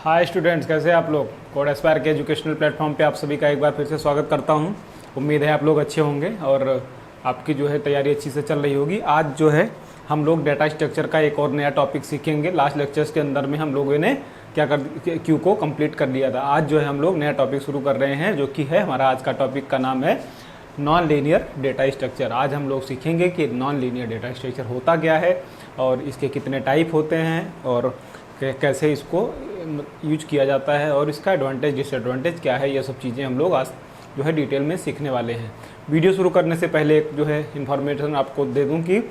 Hi students, कैसे हैं आप लोग। कोड एस्पायर के एजुकेशनल प्लेटफॉर्म पे आप सभी का एक बार फिर से स्वागत करता हूं। उम्मीद है आप लोग अच्छे होंगे और आपकी जो है तैयारी अच्छी से चल रही होगी। आज जो है हम लोग डेटा स्ट्रक्चर का एक और नया टॉपिक सीखेंगे। लास्ट लेक्चर्स के अंदर में हम लोगों ने क्यू को कंप्लीट कर लिया था। आज जो है हम लोग नया टॉपिक शुरू कर रहे हैं, जो कि है हमारा आज का टॉपिक का नाम है नॉन लीनियर डेटा स्ट्रक्चर। आज हम लोग सीखेंगे कि नॉन लीनियर डेटा स्ट्रक्चर होता क्या है और इसके कितने टाइप होते हैं और कैसे इसको यूज किया जाता है और इसका एडवांटेज डिसएडवांटेज क्या है। ये सब चीज़ें हम लोग आज जो है डिटेल में सीखने वाले हैं। वीडियो शुरू करने से पहले एक जो है इन्फॉर्मेशन आपको दे दूं कि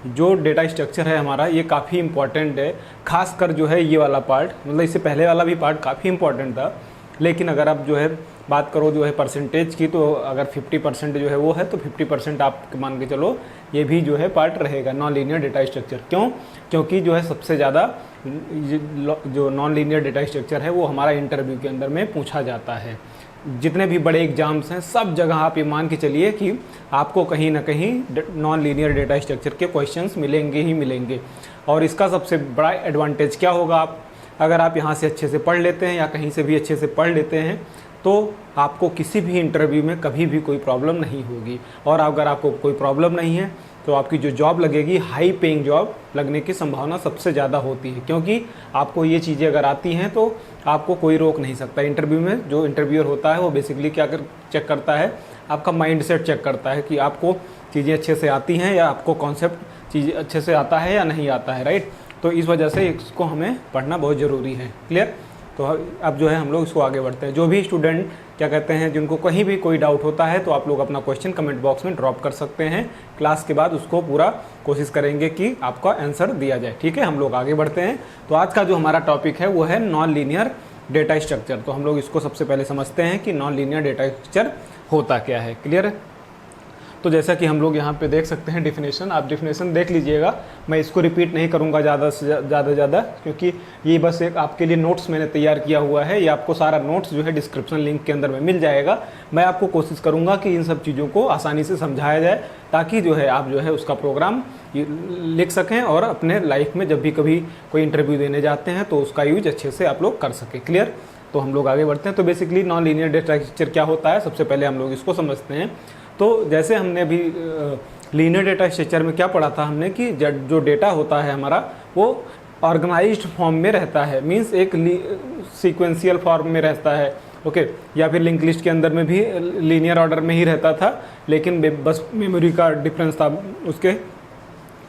जो डेटा स्ट्रक्चर है हमारा ये काफ़ी इंपॉर्टेंट है। खासकर जो है ये वाला पार्ट, मतलब इससे पहले वाला भी पार्ट काफ़ी इंपॉर्टेंट था, लेकिन अगर आप जो है बात करो जो है परसेंटेज की, तो अगर 50% जो है वो है तो 50% आप मान के चलो ये भी जो है पार्ट रहेगा नॉन लीनियर डेटा स्ट्रक्चर। क्योंकि जो है सबसे ज़्यादा जो नॉन लीनियर डेटा स्ट्रक्चर है वो हमारा इंटरव्यू के अंदर में पूछा जाता है। जितने भी बड़े एग्जाम्स हैं सब जगह आप ये मान के चलिए कि आपको कहीं ना कहीं नॉन लीनियर डेटा स्ट्रक्चर के क्वेश्चंस मिलेंगे ही मिलेंगे। और इसका सबसे बड़ा एडवांटेज क्या होगा, अगर आप यहाँ से अच्छे से पढ़ लेते हैं या कहीं से भी अच्छे से पढ़ लेते हैं तो आपको किसी भी इंटरव्यू में कभी भी कोई प्रॉब्लम नहीं होगी। और अगर आपको कोई प्रॉब्लम नहीं है तो आपकी जो जॉब लगेगी, हाई पेइंग जॉब लगने की संभावना सबसे ज़्यादा होती है, क्योंकि आपको ये चीज़ें अगर आती हैं तो आपको कोई रोक नहीं सकता। इंटरव्यू में जो इंटरव्यूअर होता है वो बेसिकली क्या चेक करता है, आपका माइंड सेट चेक करता है कि आपको चीज़ें अच्छे से आती हैं या आपको कॉन्सेप्ट चीज़ें अच्छे से आता है या नहीं आता है, राइट। तो इस वजह से इसको हमें पढ़ना बहुत ज़रूरी है। क्लियर। तो अब जो है हम लोग इसको आगे बढ़ते हैं। जो भी स्टूडेंट क्या कहते हैं जिनको कहीं भी कोई डाउट होता है तो आप लोग अपना क्वेश्चन कमेंट बॉक्स में ड्रॉप कर सकते हैं। क्लास के बाद उसको पूरा कोशिश करेंगे कि आपका आंसर दिया जाए। ठीक है, हम लोग आगे बढ़ते हैं। तो आज का जो हमारा टॉपिक है वो है नॉन लीनियर डेटा स्ट्रक्चर। तो हम लोग इसको सबसे पहले समझते हैं कि नॉन लीनियर डेटा स्ट्रक्चर होता क्या है। क्लियर है। तो जैसा कि हम लोग यहाँ पे देख सकते हैं डिफिनेशन, आप डिफिनेशन देख लीजिएगा। मैं इसको रिपीट नहीं करूँगा ज़्यादा से ज़्यादा, क्योंकि ये बस एक आपके लिए नोट्स मैंने तैयार किया हुआ है। ये आपको सारा नोट्स जो है डिस्क्रिप्शन लिंक के अंदर में मिल जाएगा। मैं आपको कोशिश करूँगा कि इन सब चीज़ों को आसानी से समझाया जाए, ताकि जो है आप जो है उसका प्रोग्राम लिख सकें और अपने लाइफ में जब भी कभी कोई इंटरव्यू देने जाते हैं तो उसका यूज अच्छे से आप लोग कर सकें। क्लियर। तो हम लोग आगे बढ़ते हैं। तो basically non linear data structure क्या होता है, सबसे पहले हम लोग इसको समझते हैं। तो जैसे हमने अभी लीनियर डेटा स्ट्रक्चर में क्या पढ़ा था हमने कि जो डेटा होता है हमारा वो ऑर्गेनाइज्ड फॉर्म में रहता है, मींस एक सीक्वेंशियल फॉर्म में रहता है। ओके, या फिर लिंक लिस्ट के अंदर में भी लीनियर ऑर्डर में ही रहता था, लेकिन बस मेमोरी का डिफरेंस था, उसके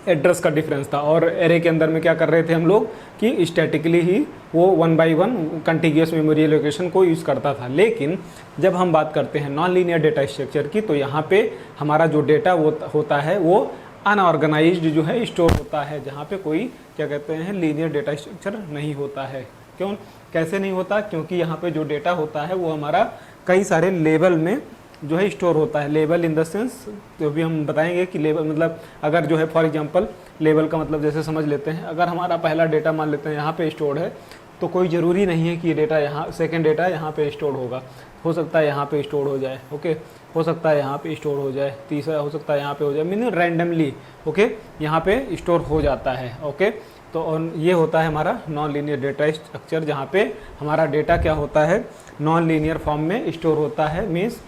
एड्रेस का डिफरेंस था। और एरे के अंदर में क्या कर रहे थे हम लोग कि स्टैटिकली ही वो 1 by 1 कंटिग्यूअस मेमोरी एलोकेशन को यूज़ करता था। लेकिन जब हम बात करते हैं नॉन लीनियर डेटा स्ट्रक्चर की, तो यहाँ पे हमारा जो डेटा होता है वो अनऑर्गेनाइज्ड जो है स्टोर होता है, जहाँ पे कोई क्या कहते हैं लीनियर डेटा स्ट्रक्चर नहीं होता है। क्यों, कैसे नहीं होता, क्योंकि यहाँ पे जो डेटा होता है वो हमारा कई सारे लेवल में जो है स्टोर होता है। लेवल इन द सेंस, तो भी हम बताएंगे कि लेवल मतलब अगर जो है फॉर एग्जांपल लेवल का मतलब जैसे समझ लेते हैं, अगर हमारा पहला डेटा मान लेते हैं यहाँ पे स्टोर है, तो कोई ज़रूरी नहीं है कि ये डेटा यहाँ सेकंड डेटा यहाँ पे स्टोर होगा। हो सकता है यहाँ पे स्टोर हो जाए, ओके, हो सकता है यहाँ पे स्टोर हो जाए, तीसरा हो सकता है यहाँ पे हो जाए, मीनिंग रैंडमली ओके यहाँ पे स्टोर हो जाता है। ओके, तो ये होता है हमारा नॉन लीनियर डेटा स्ट्रक्चर, जहाँ पे हमारा डेटा क्या होता है नॉन लीनियर फॉर्म में स्टोर होता है। Means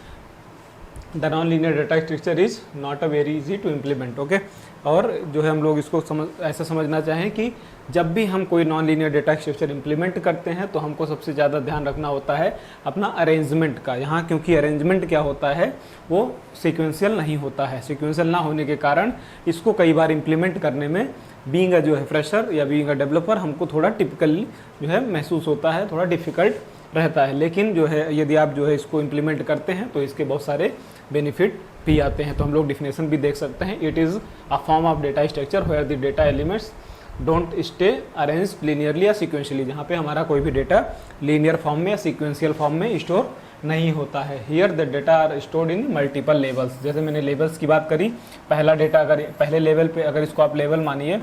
the non linear data structure is not a very easy to implement. Okay, और जो है हम लोग इसको ऐसा समझना चाहें कि जब भी हम कोई non linear data structure implement करते हैं तो हमको सबसे ज़्यादा ध्यान रखना होता है अपना अरेंजमेंट का। यहाँ क्योंकि अरेंजमेंट क्या होता है वो सीक्वेंशियल नहीं होता है। सीक्वेंशियल ना होने के कारण इसको कई बार इम्प्लीमेंट करने में बीइंग जो है फ्रेशर या बीइंग अ डेवलपर हमको थोड़ा टिपिकली जो है महसूस होता है, थोड़ा डिफ़िकल्ट रहता है। लेकिन जो है यदि आप जो है इसको इम्प्लीमेंट करते हैं तो इसके बहुत सारे बेनिफिट भी आते हैं। तो हम लोग डिफिनेशन भी देख सकते हैं। It is a form of data structure where the data elements don't stay arrange linearly या सीक्वेंशियली, जहाँ पे हमारा कोई भी डेटा लीनियर फॉर्म में या सीक्वेंशियल फॉर्म में स्टोर नहीं होता है। Here the data are stored in multiple levels. जैसे मैंने लेवल्स की बात करी, पहला डेटा अगर पहले लेवल पे अगर इसको आप लेवल मानिए,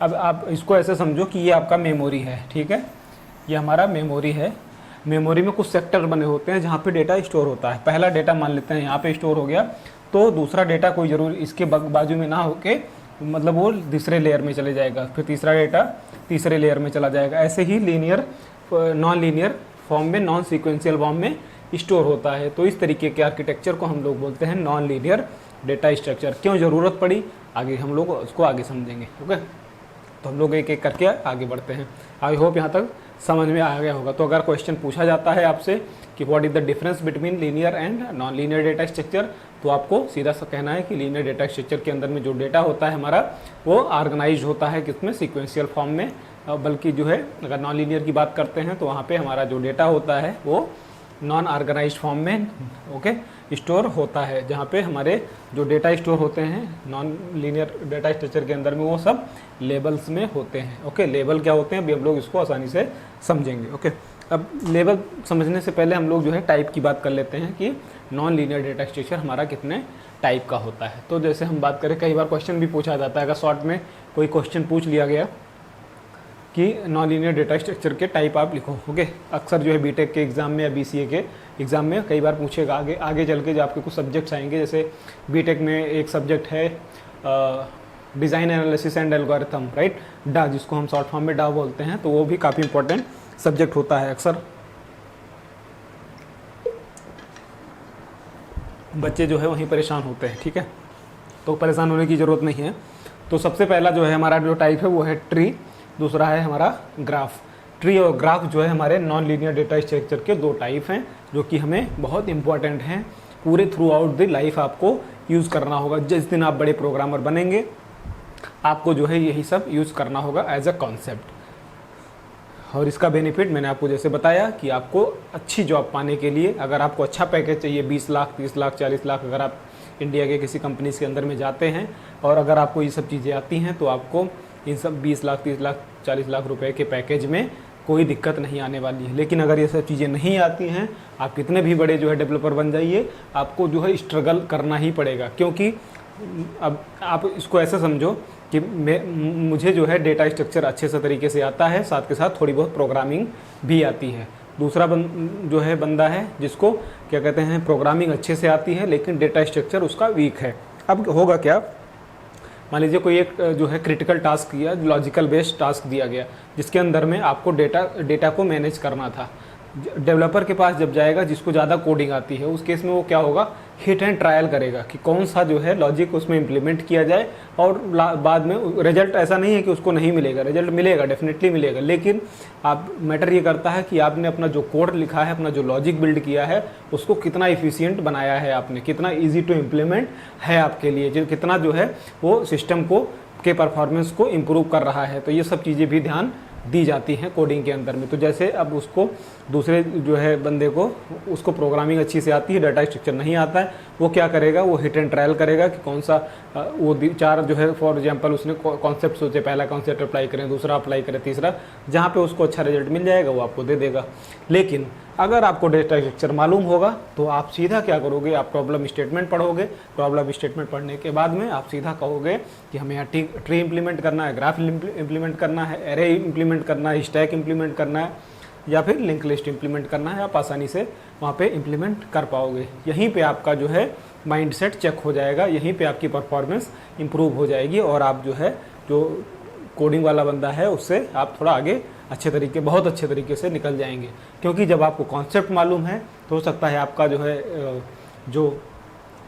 अब आप इसको ऐसे समझो कि ये आपका मेमोरी है, ठीक है, ये हमारा मेमोरी है। मेमोरी में कुछ सेक्टर बने होते हैं जहाँ पे डेटा स्टोर होता है। पहला डेटा मान लेते हैं यहाँ पे स्टोर हो गया, तो दूसरा डेटा कोई ज़रूर इसके बाजू में ना होके मतलब वो दूसरे लेयर में चले जाएगा, फिर तीसरा डेटा तीसरे लेयर में चला जाएगा। ऐसे ही लीनियर नॉन लीनियर फॉर्म में, नॉन सीक्वेंशियल फॉर्म में स्टोर होता है। तो इस तरीके के आर्किटेक्चर को हम लोग बोलते हैं नॉन लीनियर डेटा स्ट्रक्चर। क्यों ज़रूरत पड़ी आगे हम लोग उसको आगे समझेंगे। ओके, तो हम लोग एक एक करके आगे बढ़ते हैं। आई होप यहाँ तक समझ में आ गया होगा। तो अगर क्वेश्चन पूछा जाता है आपसे कि what is the difference between linear and non linear data structure, तो आपको सीधा सा कहना है कि लीनियर डेटा स्ट्रक्चर के अंदर में जो डेटा होता है हमारा वो ऑर्गेनाइज होता है किसमें, सीक्वेंशियल फॉर्म में। बल्कि जो है अगर नॉन लीनियर की बात करते हैं तो वहाँ पे हमारा जो डेटा होता है वो नॉन ऑर्गेनाइज फॉर्म में ओके स्टोर होता है। जहाँ पे हमारे जो डेटा स्टोर होते हैं नॉन लीनियर डेटा स्ट्रक्चर के अंदर में वो सब लेबल्स में होते हैं। ओके, लेबल क्या होते हैं अभी हम लोग इसको आसानी से समझेंगे। ओके, अब लेबल समझने से पहले हम लोग जो है टाइप की बात कर लेते हैं कि नॉन लीनियर डेटा स्ट्रक्चर हमारा कितने टाइप का होता है। तो जैसे हम बात करें, कई बार क्वेश्चन भी पूछा जाता है, अगर शॉर्ट में कोई क्वेश्चन पूछ लिया गया कि नॉन लीनियर डेटा स्ट्रक्चर के टाइप आप लिखो। ओके, अक्सर जो है बीटेक के एग्जाम में या बीसीए के एग्जाम में कई बार पूछेगा। आगे चल के जो आपके कुछ सब्जेक्ट्स आएंगे, जैसे बीटेक में एक सब्जेक्ट है design analysis and algorithm, right, डा, जिसको हम शॉर्ट फॉर्म में डा बोलते हैं। तो वो भी काफ़ी इंपॉर्टेंट सब्जेक्ट होता है। अक्सर बच्चे जो है वहीं परेशान होते हैं। ठीक है, तो परेशान होने की ज़रूरत नहीं है। तो सबसे पहला जो है हमारा जो टाइप है वो है ट्री, दूसरा है हमारा ग्राफ। ट्री और ग्राफ जो है हमारे नॉन लीनियर डेटा स्ट्रक्चर के दो टाइप हैं जो कि हमें बहुत इंपॉर्टेंट हैं। पूरे थ्रू आउट द लाइफ आपको यूज़ करना होगा। जिस दिन आप बड़े प्रोग्रामर बनेंगे आपको जो है यही सब यूज़ करना होगा एज अ कॉन्सेप्ट। और इसका बेनिफिट मैंने आपको जैसे बताया कि आपको अच्छी जॉब पाने के लिए, अगर आपको अच्छा पैकेज चाहिए 20 लाख 30 लाख 40 लाख, अगर आप इंडिया के किसी कंपनीज के अंदर में जाते हैं और अगर आपको ये सब चीज़ें आती हैं तो आपको इन सब 20 लाख 30 लाख 40 लाख रुपए के पैकेज में कोई दिक्कत नहीं आने वाली है। लेकिन अगर ये सब चीज़ें नहीं आती हैं, आप कितने भी बड़े जो है डेवलपर बन जाइए, आपको जो है स्ट्रगल करना ही पड़ेगा। क्योंकि अब आप इसको ऐसा समझो कि मुझे जो है डेटा स्ट्रक्चर अच्छे से तरीके से आता है, साथ के साथ थोड़ी बहुत प्रोग्रामिंग भी आती है। दूसरा जो है बंदा है जिसको क्या कहते हैं प्रोग्रामिंग अच्छे से आती है लेकिन डेटा स्ट्रक्चर उसका वीक है। अब होगा क्या, मान लीजिए कोई एक जो है क्रिटिकल टास्क किया, लॉजिकल बेस्ड टास्क दिया गया जिसके अंदर में आपको डेटा को मैनेज करना था। डेवलपर के पास जब जाएगा जिसको ज़्यादा कोडिंग आती है, उस केस में वो क्या होगा, हिट एंड ट्रायल करेगा कि कौन सा जो है लॉजिक उसमें इम्प्लीमेंट किया जाए। और बाद में रिजल्ट ऐसा नहीं है कि उसको नहीं मिलेगा, रिजल्ट मिलेगा, डेफिनेटली मिलेगा। लेकिन आप मैटर ये करता है कि आपने अपना जो कोड लिखा है, अपना जो लॉजिक बिल्ड किया है, उसको कितना इफिशियंट बनाया है आपने, कितना ईजी टू इम्प्लीमेंट है आपके लिए, जो कितना जो है वो सिस्टम को के परफॉर्मेंस को इम्प्रूव कर रहा है। तो ये सब चीज़ें भी ध्यान दी जाती हैं कोडिंग के अंदर में। तो जैसे अब उसको दूसरे जो है बंदे को उसको प्रोग्रामिंग अच्छी से आती है, डाटा स्ट्रक्चर नहीं आता है, वो क्या करेगा, वो हिट एंड ट्रायल करेगा कि कौन सा वो चार जो है फॉर एग्जांपल उसने कॉन्सेप्ट सोचे, पहला कॉन्सेप्ट अप्लाई करें, दूसरा अप्लाई करें, तीसरा, जहाँ पे उसको अच्छा रिजल्ट मिल जाएगा वो आपको दे देगा। लेकिन अगर आपको डेटा स्ट्रक्चर मालूम होगा तो आप सीधा क्या करोगे, आप प्रॉब्लम स्टेटमेंट पढ़ोगे। प्रॉब्लम स्टेटमेंट पढ़ने के बाद में आप सीधा कहोगे कि हमें यहाँ ट्री इंप्लीमेंट करना है, ग्राफ इंप्लीमेंट करना है, एरे इंप्लीमेंट करना है, स्टैक इंप्लीमेंट करना है या फिर लिंक लिस्ट इंप्लीमेंट करना है। आप आसानी से वहाँ पे इंप्लीमेंट कर पाओगे। यहीं पे आपका जो है माइंडसेट चेक हो जाएगा, यहीं पे आपकी परफॉर्मेंस इंप्रूव हो जाएगी और आप जो है जो कोडिंग वाला बंदा है उससे आप थोड़ा आगे बहुत अच्छे तरीके से निकल जाएंगे। क्योंकि जब आपको कॉन्सेप्ट मालूम है तो हो सकता है आपका जो है जो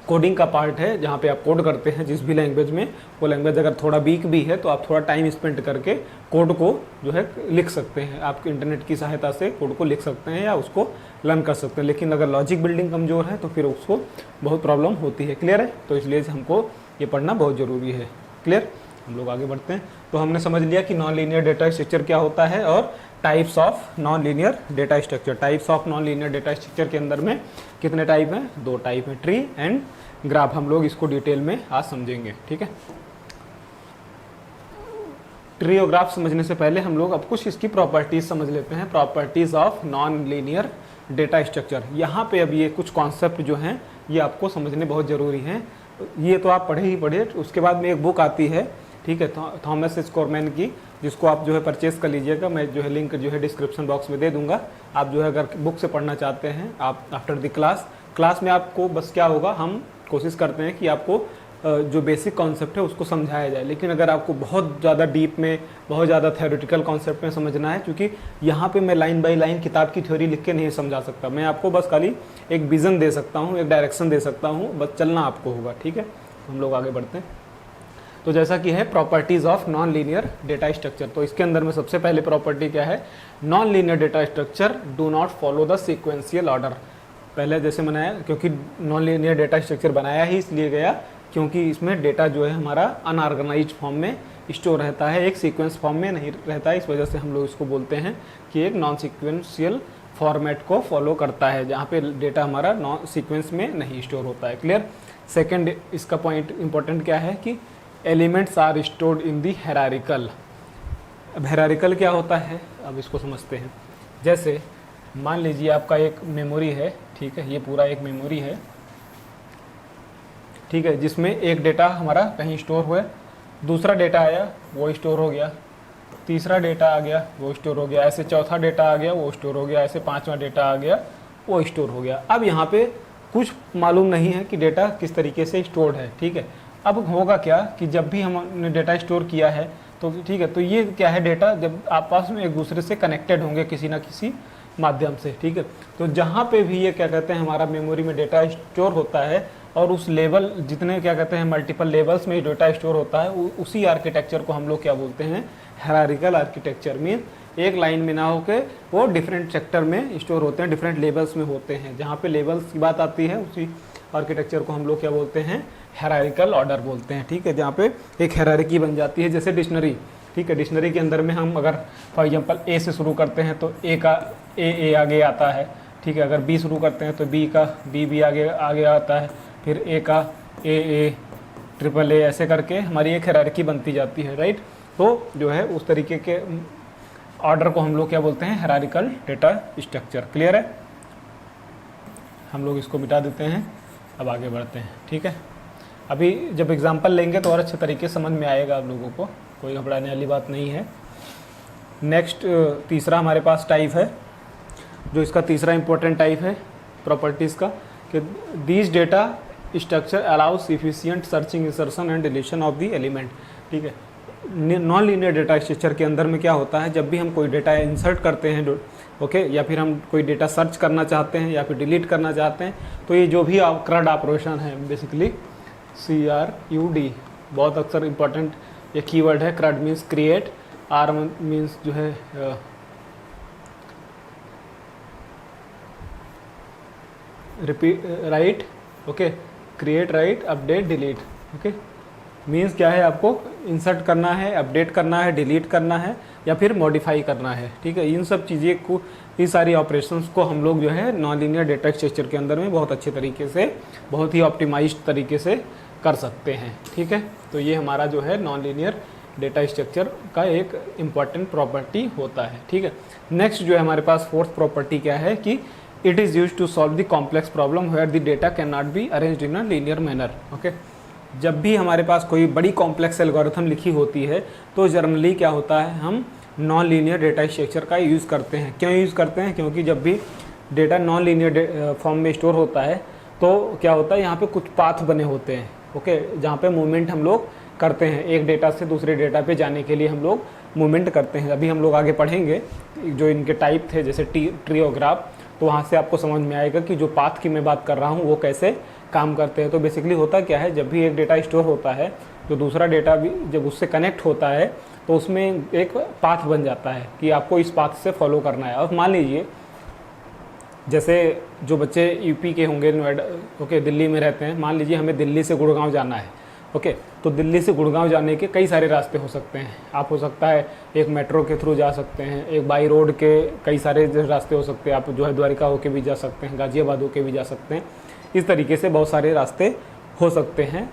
कोडिंग का पार्ट है जहाँ पे आप कोड करते हैं जिस भी लैंग्वेज में, वो लैंग्वेज अगर थोड़ा वीक भी है तो आप थोड़ा टाइम स्पेंड करके कोड को जो है लिख सकते हैं। आप इंटरनेट की सहायता से कोड को लिख सकते हैं या उसको लर्न कर सकते हैं। लेकिन अगर लॉजिक बिल्डिंग कमज़ोर है तो फिर उसको बहुत प्रॉब्लम होती है। क्लियर है? तो इसलिए हमको ये पढ़ना बहुत ज़रूरी है। क्लियर? हम लोग आगे बढ़ते हैं। तो हमने समझ लिया कि नॉन लीनियर डेटा स्ट्रक्चर क्या होता है और types of non linear data structure. Types of non linear data structure के अंदर में कितने टाइप हैं? 2 टाइप हैं, ट्री एंड ग्राफ। हम लोग इसको डिटेल में आज समझेंगे। ठीक है, ट्री और ग्राफ समझने से पहले हम लोग अब कुछ इसकी प्रॉपर्टीज समझ लेते हैं। Properties of non linear data structure. यहाँ पे अब ये कुछ कॉन्सेप्ट जो हैं ये आपको समझने बहुत ज़रूरी हैं। ये तो आप पढ़े ही पढ़े। उसके बाद में एक बुक आती है, ठीक है, थॉमस स्कोरमैन की, जिसको आप जो है परचेस कर लीजिएगा। मैं जो है लिंक जो है डिस्क्रिप्शन बॉक्स में दे दूंगा। आप जो है अगर बुक से पढ़ना चाहते हैं आप आफ्टर द क्लास में आपको बस क्या होगा, हम कोशिश करते हैं कि आपको जो बेसिक कॉन्सेप्ट है उसको समझाया जाए। लेकिन अगर आपको बहुत ज़्यादा डीप में, बहुत ज़्यादा थ्योरेटिकल कॉन्सेप्ट में समझना है, क्योंकि यहाँ पे मैं लाइन बाय लाइन किताब की थ्योरी लिख के नहीं समझा सकता, मैं आपको बस खाली एक विज़न दे सकता हूँ, एक डायरेक्शन दे सकता हूँ, बस चलना आपको होगा। ठीक है, हम लोग आगे बढ़ते हैं। तो जैसा कि है properties of non linear data structure, तो इसके अंदर में सबसे पहले प्रॉपर्टी क्या है, non linear data structure do not follow the sequential order. पहले जैसे बनाया, क्योंकि नॉन लीनियर डेटा स्ट्रक्चर बनाया ही इसलिए गया क्योंकि इसमें डेटा जो है हमारा अनऑर्गेनाइज्ड फॉर्म में स्टोर रहता है, एक सीक्वेंस फॉर्म में नहीं रहता है। इस वजह से हम लोग इसको बोलते हैं कि एक नॉन सीक्वेंशियल फॉर्मेट को फॉलो करता है, जहाँ पे डेटा हमारा नॉन सीक्वेंस में नहीं स्टोर होता है। क्लियर। सेकेंड इसका पॉइंट इंपॉर्टेंट क्या है कि elements are stored in the hierarchical. अब हायरार्किकल क्या होता है, अब इसको समझते हैं। जैसे मान लीजिए आपका एक मेमोरी है, ठीक है, ये पूरा एक मेमोरी है, ठीक है, जिसमें एक डेटा हमारा कहीं स्टोर हुआ, दूसरा डेटा आया वो स्टोर हो गया, तीसरा डेटा आ गया वो स्टोर हो गया, ऐसे चौथा डेटा आ गया वो स्टोर हो गया, ऐसे पांचवा डेटा आ गया वो स्टोर हो गया। अब यहाँ पे कुछ मालूम नहीं है कि डेटा किस तरीके से स्टोर्ड है। ठीक है, अब होगा क्या कि जब भी हमने डेटा स्टोर किया है तो ठीक है, तो ये क्या है, डेटा जब आपस में एक दूसरे से कनेक्टेड होंगे किसी ना किसी माध्यम से। ठीक है, तो जहाँ पे भी ये क्या कहते हैं हमारा मेमोरी में डेटा स्टोर होता है और उस लेवल जितने क्या कहते हैं मल्टीपल लेवल्स में डेटा स्टोर होता है, उसी आर्किटेक्चर को हम लोग क्या बोलते हैं, हायरार्किकल आर्किटेक्चर। मीन एक लाइन में ना होके वो डिफरेंट सेक्टर में स्टोर होते हैं, डिफरेंट लेवल्स में होते हैं। जहाँ पे लेवल्स की बात आती है उसी आर्किटेक्चर को हम लोग क्या बोलते हैं, हायरार्किकल ऑर्डर बोलते हैं। ठीक है, जहाँ पे एक हायरार्की बन जाती है, जैसे डिक्शनरी। ठीक है, डिक्शनरी के अंदर में हम अगर फॉर एग्जांपल ए से शुरू करते हैं तो ए का ए आगे आता है। ठीक है, अगर बी शुरू करते हैं तो बी का बी आगे आता है, फिर ए का ए ट्रिपल ए, ऐसे करके हमारी एक हायरार्की बनती जाती है। राइट, तो जो है उस तरीके के ऑर्डर को हम लोग क्या बोलते हैं, हायरार्किकल डेटा स्ट्रक्चर। क्लियर है, हम लोग इसको मिटा देते हैं, अब आगे बढ़ते हैं। ठीक है, अभी जब एग्जांपल लेंगे तो और अच्छे तरीके से समझ में आएगा आप लोगों को, कोई घबराने वाली बात नहीं है। नेक्स्ट तीसरा हमारे पास टाइप है, जो इसका तीसरा इंपॉर्टेंट टाइप है प्रॉपर्टीज़ का, कि these data structure allow us efficient searching, insertion and deletion of the element. ठीक है, नॉन लीनियर डेटा स्ट्रक्चर के अंदर में क्या होता है, जब भी हम कोई डेटा इंसर्ट करते हैं ओके, या फिर हम कोई डेटा सर्च करना चाहते हैं या फिर डिलीट करना चाहते हैं, तो ये जो भी CRUD ऑपरेशन है, बेसिकली CRUD, बहुत अक्सर इंपॉर्टेंट ये कीवर्ड है। CRUD means create, R means जो है repeat, right, okay, create, right, update, delete. Okay, means क्या है, आपको इंसर्ट करना है, अपडेट करना है, डिलीट करना है या फिर मॉडिफाई करना है। ठीक है, इन सब चीज़ें को, ये सारी ऑपरेशंस को हम लोग जो है नॉन लीनियर डेटा स्ट्रक्चर के अंदर में बहुत अच्छे तरीके से, बहुत ही ऑप्टिमाइज्ड तरीके से कर सकते हैं। ठीक है, तो ये हमारा जो है नॉन लीनियर डेटा स्ट्रक्चर का एक इम्पॉर्टेंट प्रॉपर्टी होता है। ठीक है, नेक्स्ट जो है हमारे पास फोर्थ प्रॉपर्टी क्या है कि it is use to solve the complex problem where the data can not be arranged in a linear manner. Okay, जब भी हमारे पास कोई बड़ी कॉम्प्लेक्स एल्गोरिथम लिखी होती है तो जनरली क्या होता है, हम नॉन लीनियर डेटा स्ट्रक्चर का यूज़ करते हैं। क्यों यूज़ करते हैं, क्योंकि जब भी डेटा नॉन लीनियर फॉर्म में स्टोर होता है तो क्या होता है, यहाँ पे कुछ पाथ बने होते हैं। ओके, जहाँ पे मूवमेंट हम लोग करते हैं, एक डेटा से दूसरे डेटा पे जाने के लिए हम लोग मूवमेंट करते हैं। अभी हम लोग आगे पढ़ेंगे जो इनके टाइप थे, जैसे ट्रियोग्राफ, तो वहाँ से आपको समझ में आएगा कि जो पाथ की मैं बात कर रहा हूँ वो कैसे काम करते हैं। तो बेसिकली होता क्या है, जब भी एक डेटा स्टोर होता है तो दूसरा डेटा भी जब उससे कनेक्ट होता है तो उसमें एक पाथ बन जाता है कि आपको इस पाथ से फॉलो करना है। अब मान लीजिए जैसे जो बच्चे यूपी के होंगे, नोएडा, ओके, दिल्ली में रहते हैं, मान लीजिए हमें दिल्ली से गुड़गांव जाना है। ओके, तो दिल्ली से गुड़गांव जाने के कई सारे रास्ते हो सकते हैं। आप हो सकता है एक मेट्रो के थ्रू जा सकते हैं, एक बाई रोड के कई सारे रास्ते हो सकते हैं, आप जो है द्वारिका होके भी जा सकते हैं, गाजियाबाद होके भी जा सकते हैं। इस तरीके से बहुत सारे रास्ते हो सकते हैं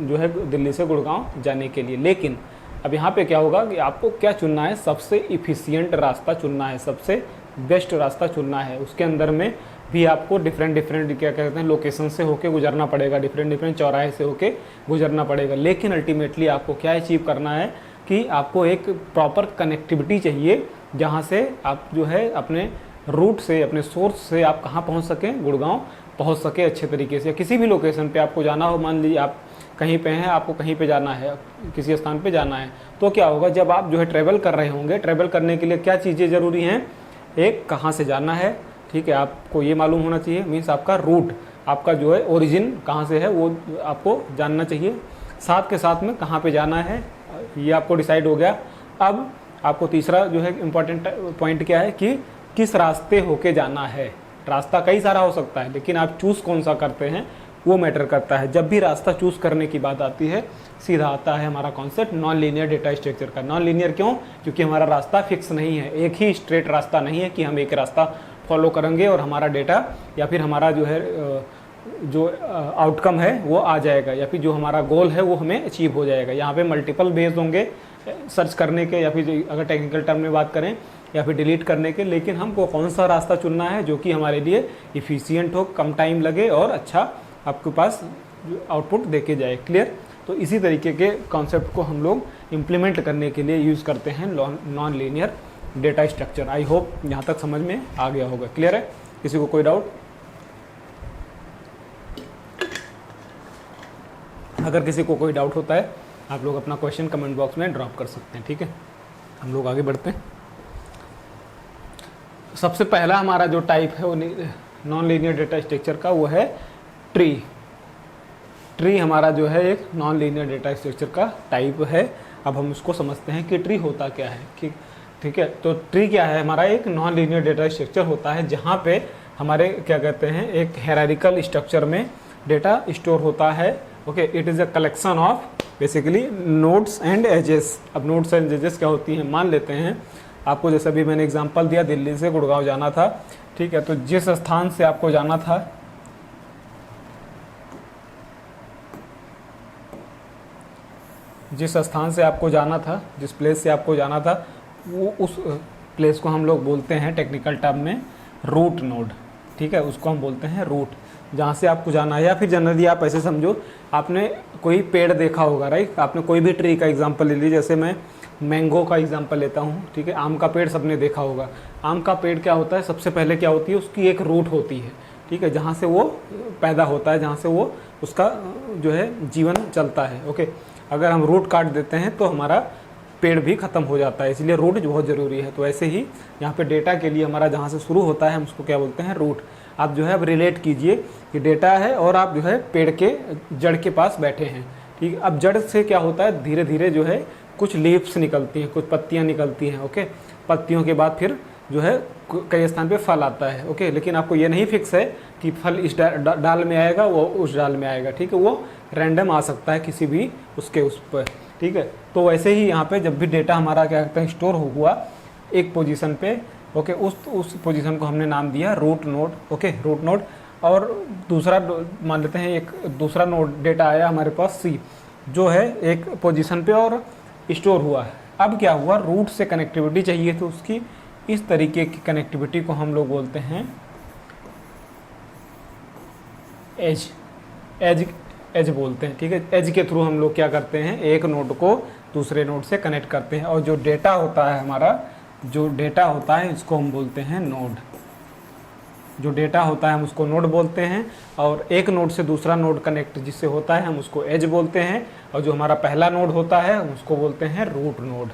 जो है दिल्ली से गुड़गांव जाने के लिए। लेकिन अब यहाँ पे क्या होगा कि आपको क्या चुनना है, सबसे इफ़िशिएंट रास्ता चुनना है, सबसे बेस्ट रास्ता चुनना है। उसके अंदर में भी आपको डिफरेंट क्या कहते हैं लोकेशन से होके गुजरना पड़ेगा, डिफरेंट चौराहे से होके गुजरना पड़ेगा। लेकिन अल्टीमेटली आपको क्या अचीव करना है कि आपको एक प्रॉपर कनेक्टिविटी चाहिए, जहाँ से आप जो है अपने रूट से, अपने सोर्स से आप कहाँ पहुँच सकें, गुड़गांव पहुँच सके अच्छे तरीके से। किसी भी लोकेशन पे आपको जाना हो, मान लीजिए आप कहीं पे हैं, आपको कहीं पे जाना है, किसी स्थान पे जाना है, तो क्या होगा, जब आप जो है ट्रैवल कर रहे होंगे, ट्रैवल करने के लिए क्या चीज़ें ज़रूरी हैं, एक कहाँ से जाना है, ठीक है, आपको ये मालूम होना चाहिए, मीन्स आपका रूट, आपका जो है ओरिजिन कहाँ से है वो आपको जानना चाहिए, साथ के साथ में कहाँ पे जाना है ये आपको डिसाइड हो गया। अब आपको तीसरा जो है इम्पॉर्टेंट पॉइंट क्या है कि किस रास्ते होके जाना है। रास्ता कई सारा हो सकता है, लेकिन आप चूज़ कौन सा करते हैं वो मैटर करता है। जब भी रास्ता चूज़ करने की बात आती है, सीधा आता है हमारा concept non linear data structure का। नॉन लीनियर क्यों? क्योंकि हमारा रास्ता फिक्स नहीं है, एक ही स्ट्रेट रास्ता नहीं है कि हम एक रास्ता फॉलो करेंगे और हमारा डेटा या फिर हमारा जो है जो आउटकम है वो आ जाएगा, या फिर जो हमारा गोल है वो हमें अचीव हो जाएगा। यहाँ पे मल्टीपल बेस्ड होंगे सर्च करने के, या फिर अगर टेक्निकल टर्म में बात करें, या फिर डिलीट करने के, लेकिन हमको कौन सा रास्ता चुनना है जो कि हमारे लिए इफ़िशियंट हो, कम टाइम लगे और अच्छा आपके पास आउटपुट देके जाए। क्लियर? तो इसी तरीके के कॉन्सेप्ट को हम लोग इम्प्लीमेंट करने के लिए यूज़ करते हैं non linear data structure. I hope यहाँ तक समझ में आ गया होगा। क्लियर है? किसी को कोई डाउट? अगर किसी को कोई डाउट होता है, आप लोग अपना क्वेश्चन कमेंट बॉक्स में ड्रॉप कर सकते हैं। ठीक है, हम लोग आगे बढ़ते हैं। सबसे पहला हमारा जो टाइप है वो नॉन लीनियर डेटा स्ट्रक्चर का, वो है ट्री। ट्री हमारा जो है एक नॉन लीनियर डेटा स्ट्रक्चर का टाइप है। अब हम उसको समझते हैं कि ट्री होता क्या है। ठीक है, तो ट्री क्या है? हमारा एक नॉन लीनियर डेटा स्ट्रक्चर होता है जहाँ पे हमारे क्या कहते हैं, एक हायरार्किकल स्ट्रक्चर में डेटा स्टोर होता है। Okay, it is a collection of basically nodes and edges. अब नोड्स एंड एजेस क्या होती हैं, मान लेते हैं आपको, जैसे अभी मैंने एग्जांपल दिया, दिल्ली से गुड़गांव जाना था। ठीक है, तो जिस स्थान से आपको जाना था, जिस स्थान से आपको जाना था, जिस प्लेस से आपको जाना था, वो उस प्लेस को हम लोग बोलते हैं टेक्निकल टर्म में रूट नोड। ठीक है, उसको हम बोलते हैं रूट, जहाँ से आपको जाना है। या फिर जनरली आप ऐसे समझो, आपने कोई पेड़ देखा होगा, राइट? आपने कोई भी ट्री का एग्जांपल ले लीजिए, जैसे मैं मैंगो का एग्जांपल लेता हूँ। ठीक है, आम का पेड़ सबने देखा होगा। आम का पेड़ क्या होता है, सबसे पहले क्या होती है, उसकी एक रूट होती है। ठीक है, जहाँ से वो पैदा होता है, जहाँ से वो उसका जो है जीवन चलता है। ओके, अगर हम रूट काट देते हैं तो हमारा पेड़ भी ख़त्म हो जाता है, इसलिए रूट बहुत ज़रूरी है। तो ऐसे ही यहाँ पे डेटा के लिए हमारा जहाँ से शुरू होता है हम उसको क्या बोलते हैं, रूट। आप जो है अब रिलेट कीजिए कि डेटा है और आप जो है पेड़ के जड़ के पास बैठे हैं। ठीक है, अब जड़ से क्या होता है, धीरे धीरे जो है कुछ लीव्स निकलती हैं, कुछ पत्तियाँ निकलती हैं। ओके, पत्तियों के बाद फिर जो है कई स्थान पे फल आता है। ओके, लेकिन आपको ये नहीं फिक्स है कि फल इस डाल में आएगा, वो उस डाल में आएगा। ठीक है, वो रैंडम आ सकता है किसी भी उसके उस पर। ठीक है, तो वैसे ही यहाँ पे जब भी डेटा हमारा क्या कहते हैं स्टोर हुआ एक पोजीशन पे, ओके, उस पोजीशन को हमने नाम दिया root node. Okay, root node. और दूसरा मान लेते हैं एक दूसरा नोड डेटा आया हमारे पास सी, जो है एक पोजीशन पे और स्टोर हुआ है। अब क्या हुआ, रूट से कनेक्टिविटी चाहिए, तो उसकी इस तरीके की कनेक्टिविटी को हम लोग बोलते हैं एज। एज बोलते हैं। ठीक है, एज के थ्रू हम लोग क्या करते हैं, एक नोड को दूसरे नोड से कनेक्ट करते हैं। और जो डेटा होता है हमारा, जो डेटा होता है इसको हम बोलते हैं नोड। जो डेटा होता है हम उसको नोड बोलते हैं, और एक नोड से दूसरा नोड कनेक्ट जिससे होता है हम उसको एज बोलते हैं। और जो हमारा पहला नोड होता है हम उसको बोलते हैं रूट नोड।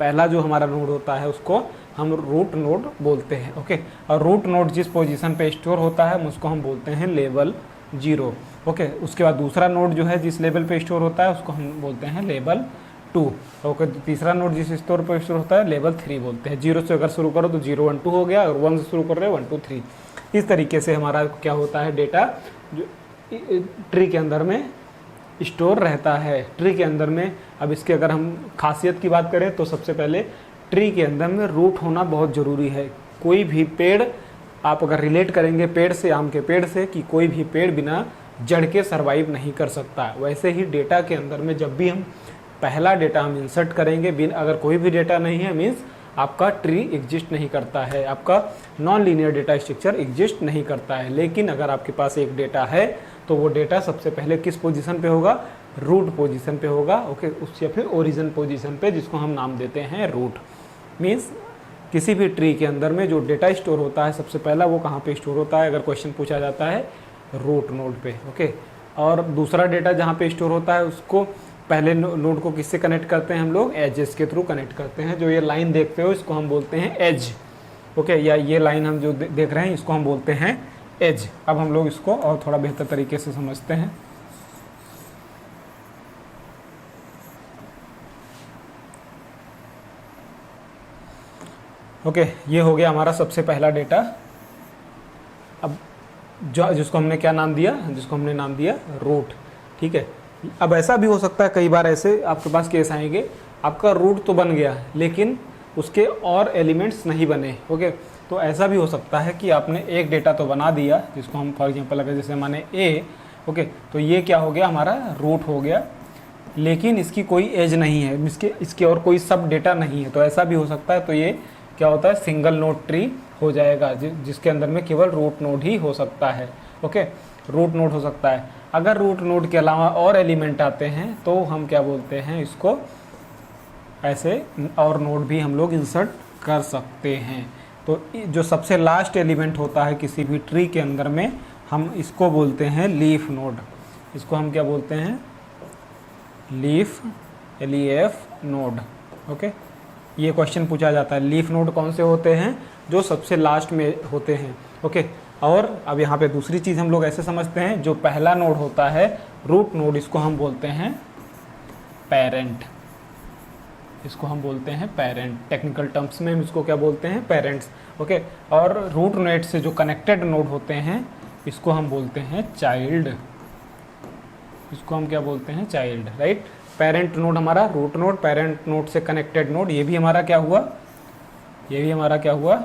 पहला जो हमारा नोड होता है उसको हम रूट नोड बोलते हैं। ओके, और रूट नोड जिस पोजीशन पे स्टोर होता है हम उसको हम बोलते हैं लेवल 0। ओके, उसके बाद दूसरा नोड जो है जिस लेवल पे स्टोर होता है उसको हम बोलते हैं लेवल 2। ओके, तीसरा नोड जिस स्टोर पे स्टोर होता है लेवल 3 बोलते हैं। 0 से अगर शुरू करो तो 0 1 2 हो गया, और 1 से शुरू कर रहे हो 1 2 3। इस तरीके से हमारा क्या होता है, डेटा जो ट्री के अंदर में स्टोर रहता है। ट्री के अंदर में अब इसके अगर हम खासियत की बात करें तो सबसे पहले ट्री के अंदर में रूट होना बहुत ज़रूरी है। कोई भी पेड़ आप अगर रिलेट करेंगे पेड़ से, आम के पेड़ से, कि कोई भी पेड़ बिना जड़ के सर्वाइव नहीं कर सकता, वैसे ही डेटा के अंदर में जब भी हम पहला डेटा हम इंसर्ट करेंगे, बिन अगर कोई भी डेटा नहीं है मीन्स आपका ट्री एग्जिस्ट नहीं करता है, आपका non linear data structure exist नहीं करता है। लेकिन अगर आपके पास एक डेटा है तो वो डेटा सबसे पहले किस पोजीशन पे होगा, रूट पोजीशन पे होगा। ओके, उस या फिर ओरिजिन पोजीशन पे, जिसको हम नाम देते हैं रूट। मीन्स किसी भी ट्री के अंदर में जो डेटा स्टोर होता है सबसे पहला वो कहाँ पे स्टोर होता है, अगर क्वेश्चन पूछा जाता है रूट नोड पे। ओके, और दूसरा डेटा जहाँ पे स्टोर होता है उसको पहले नोड को किससे कनेक्ट करते हैं हम लोग, एजेस के थ्रू कनेक्ट करते हैं। जो ये लाइन देखते हो इसको हम बोलते हैं एज, ओके, या ये लाइन हम जो देख रहे हैं इसको हम बोलते हैं एज। अब हम लोग इसको और थोड़ा बेहतर तरीके से समझते हैं। ओके, ये हो गया हमारा सबसे पहला डेटा। अब जिसको हमने क्या नाम दिया, जिसको हमने नाम दिया रूट, ठीक है। अब ऐसा भी हो सकता है, कई बार ऐसे आपके पास केस आएंगे, आपका रूट तो बन गया लेकिन उसके और एलिमेंट्स नहीं बने, ओके। तो ऐसा भी हो सकता है कि आपने एक डेटा तो बना दिया, जिसको हम फॉर एग्जांपल अगर जैसे माने ए, ओके, तो ये क्या हो गया, हमारा रूट हो गया, लेकिन इसकी कोई एज नहीं है, इसके और कोई सब डेटा नहीं है। तो ऐसा भी हो सकता है। तो ये क्या होता है, सिंगल नोड ट्री हो जाएगा, जिसके अंदर में केवल रूट नोड ही हो सकता है, ओके, रूट नोड हो सकता है। अगर रूट नोड के अलावा और एलिमेंट आते हैं तो हम क्या बोलते हैं इसको, ऐसे और नोड भी हम लोग इंसर्ट कर सकते हैं। तो जो सबसे लास्ट एलिमेंट होता है किसी भी ट्री के अंदर में, हम इसको बोलते हैं लीफ नोड। इसको हम क्या बोलते हैं, लीफ, LEF नोड, ओके। ये क्वेश्चन पूछा जाता है, लीफ नोड कौन से होते हैं, जो सबसे लास्ट में होते हैं, ओके। और अब यहाँ पे दूसरी चीज़ हम लोग ऐसे समझते हैं, जो पहला नोड होता है रूट नोड, इसको हम बोलते हैं पेरेंट, इसको हम बोलते हैं पेरेंट। टेक्निकल टर्म्स में हम इसको क्या बोलते हैं, पेरेंट्स, ओके। और रूट नोड से जो कनेक्टेड नोड होते हैं इसको हम बोलते हैं चाइल्ड, इसको हम क्या बोलते हैं, चाइल्ड, राइट। पेरेंट नोड हमारा रूट नोड, पेरेंट नोड से कनेक्टेड नोड, ये भी हमारा क्या हुआ, ये भी हमारा क्या हुआ,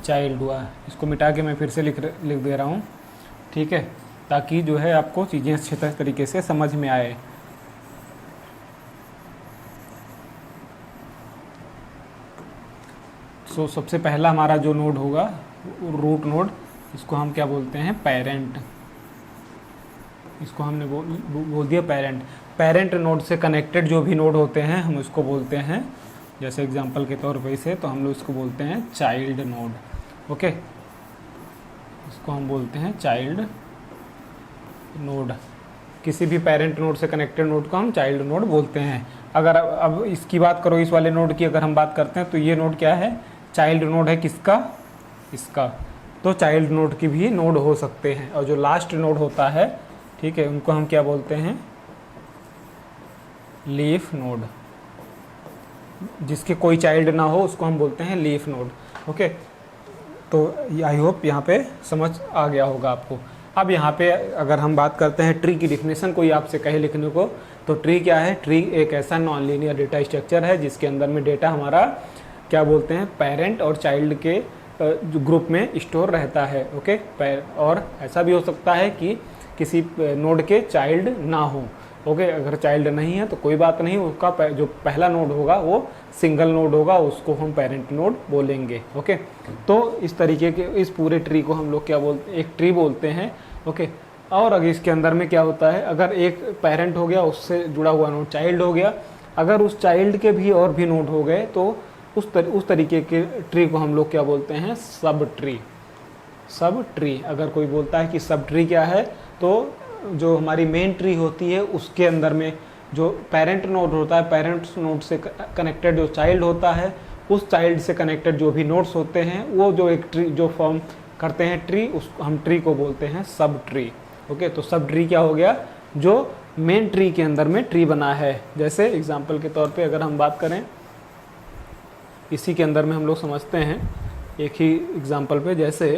चाइल्ड हुआ। इसको मिटा के मैं फिर से लिख दे रहा हूँ, ठीक है, ताकि जो है आपको चीज़ें अच्छे तरीके से समझ में आए। सो सबसे पहला हमारा जो नोड होगा रूट नोड, इसको हम क्या बोलते हैं, पेरेंट, इसको हमने बोल दिया पेरेंट। पेरेंट नोड से कनेक्टेड जो भी नोड होते हैं हम इसको बोलते हैं, जैसे एग्जांपल के तौर पे से, तो हम लोग इसको बोलते हैं चाइल्ड नोड, ओके। इसको हम बोलते हैं चाइल्ड नोड। किसी भी पेरेंट नोड से कनेक्टेड नोड को हम चाइल्ड नोड बोलते हैं। अगर अब इसकी बात करो, इस वाले नोड की अगर हम बात करते हैं, तो ये नोड क्या है, चाइल्ड नोड है किसका, इसका। तो चाइल्ड नोड की भी नोड हो सकते हैं। और जो लास्ट नोड होता है, ठीक है, उनको हम क्या बोलते हैं, लीफ नोड। जिसके कोई चाइल्ड ना हो उसको हम बोलते हैं लीफ नोड, ओके। तो आई होप यहाँ पे समझ आ गया होगा आपको। अब यहाँ पे अगर हम बात करते हैं ट्री की डिफिनेशन, कोई आपसे कहे लिखने को, तो ट्री क्या है, ट्री एक ऐसा नॉन लीनियर डेटा स्ट्रक्चर है जिसके अंदर में डेटा हमारा क्या बोलते हैं, पेरेंट और चाइल्ड के ग्रुप में स्टोर रहता है, ओके। और ऐसा भी हो सकता है कि किसी नोड के चाइल्ड ना हो, ओके। अगर चाइल्ड नहीं है तो कोई बात नहीं, उसका जो पहला नोड होगा वो सिंगल नोड होगा, उसको हम पेरेंट नोड बोलेंगे, ओके। तो इस तरीके के इस पूरे ट्री को हम लोग क्या बोलते हैं, एक ट्री बोलते हैं, ओके। और अगर इसके अंदर में क्या होता है, अगर एक पेरेंट हो गया, उससे जुड़ा हुआ नोड चाइल्ड हो गया, अगर उस चाइल्ड के भी और भी नोड हो गए तो उस तरीके के ट्री को हम लोग क्या बोलते हैं, सब ट्री, सब ट्री। अगर कोई बोलता है कि सब ट्री क्या है, तो जो हमारी मेन ट्री होती है उसके अंदर में जो पेरेंट नोड होता है, पेरेंट नोड से कनेक्टेड जो चाइल्ड होता है, उस चाइल्ड से कनेक्टेड जो भी नोड्स होते हैं, वो जो एक ट्री जो फॉर्म करते हैं ट्री, उस हम ट्री को बोलते हैं सब ट्री, ओके। तो सब ट्री क्या हो गया, जो मेन ट्री के अंदर में ट्री बना है। जैसे एग्जाम्पल के तौर पे अगर हम बात करें, इसी के अंदर में हम लोग समझते हैं एक ही एग्जाम्पल पे, जैसे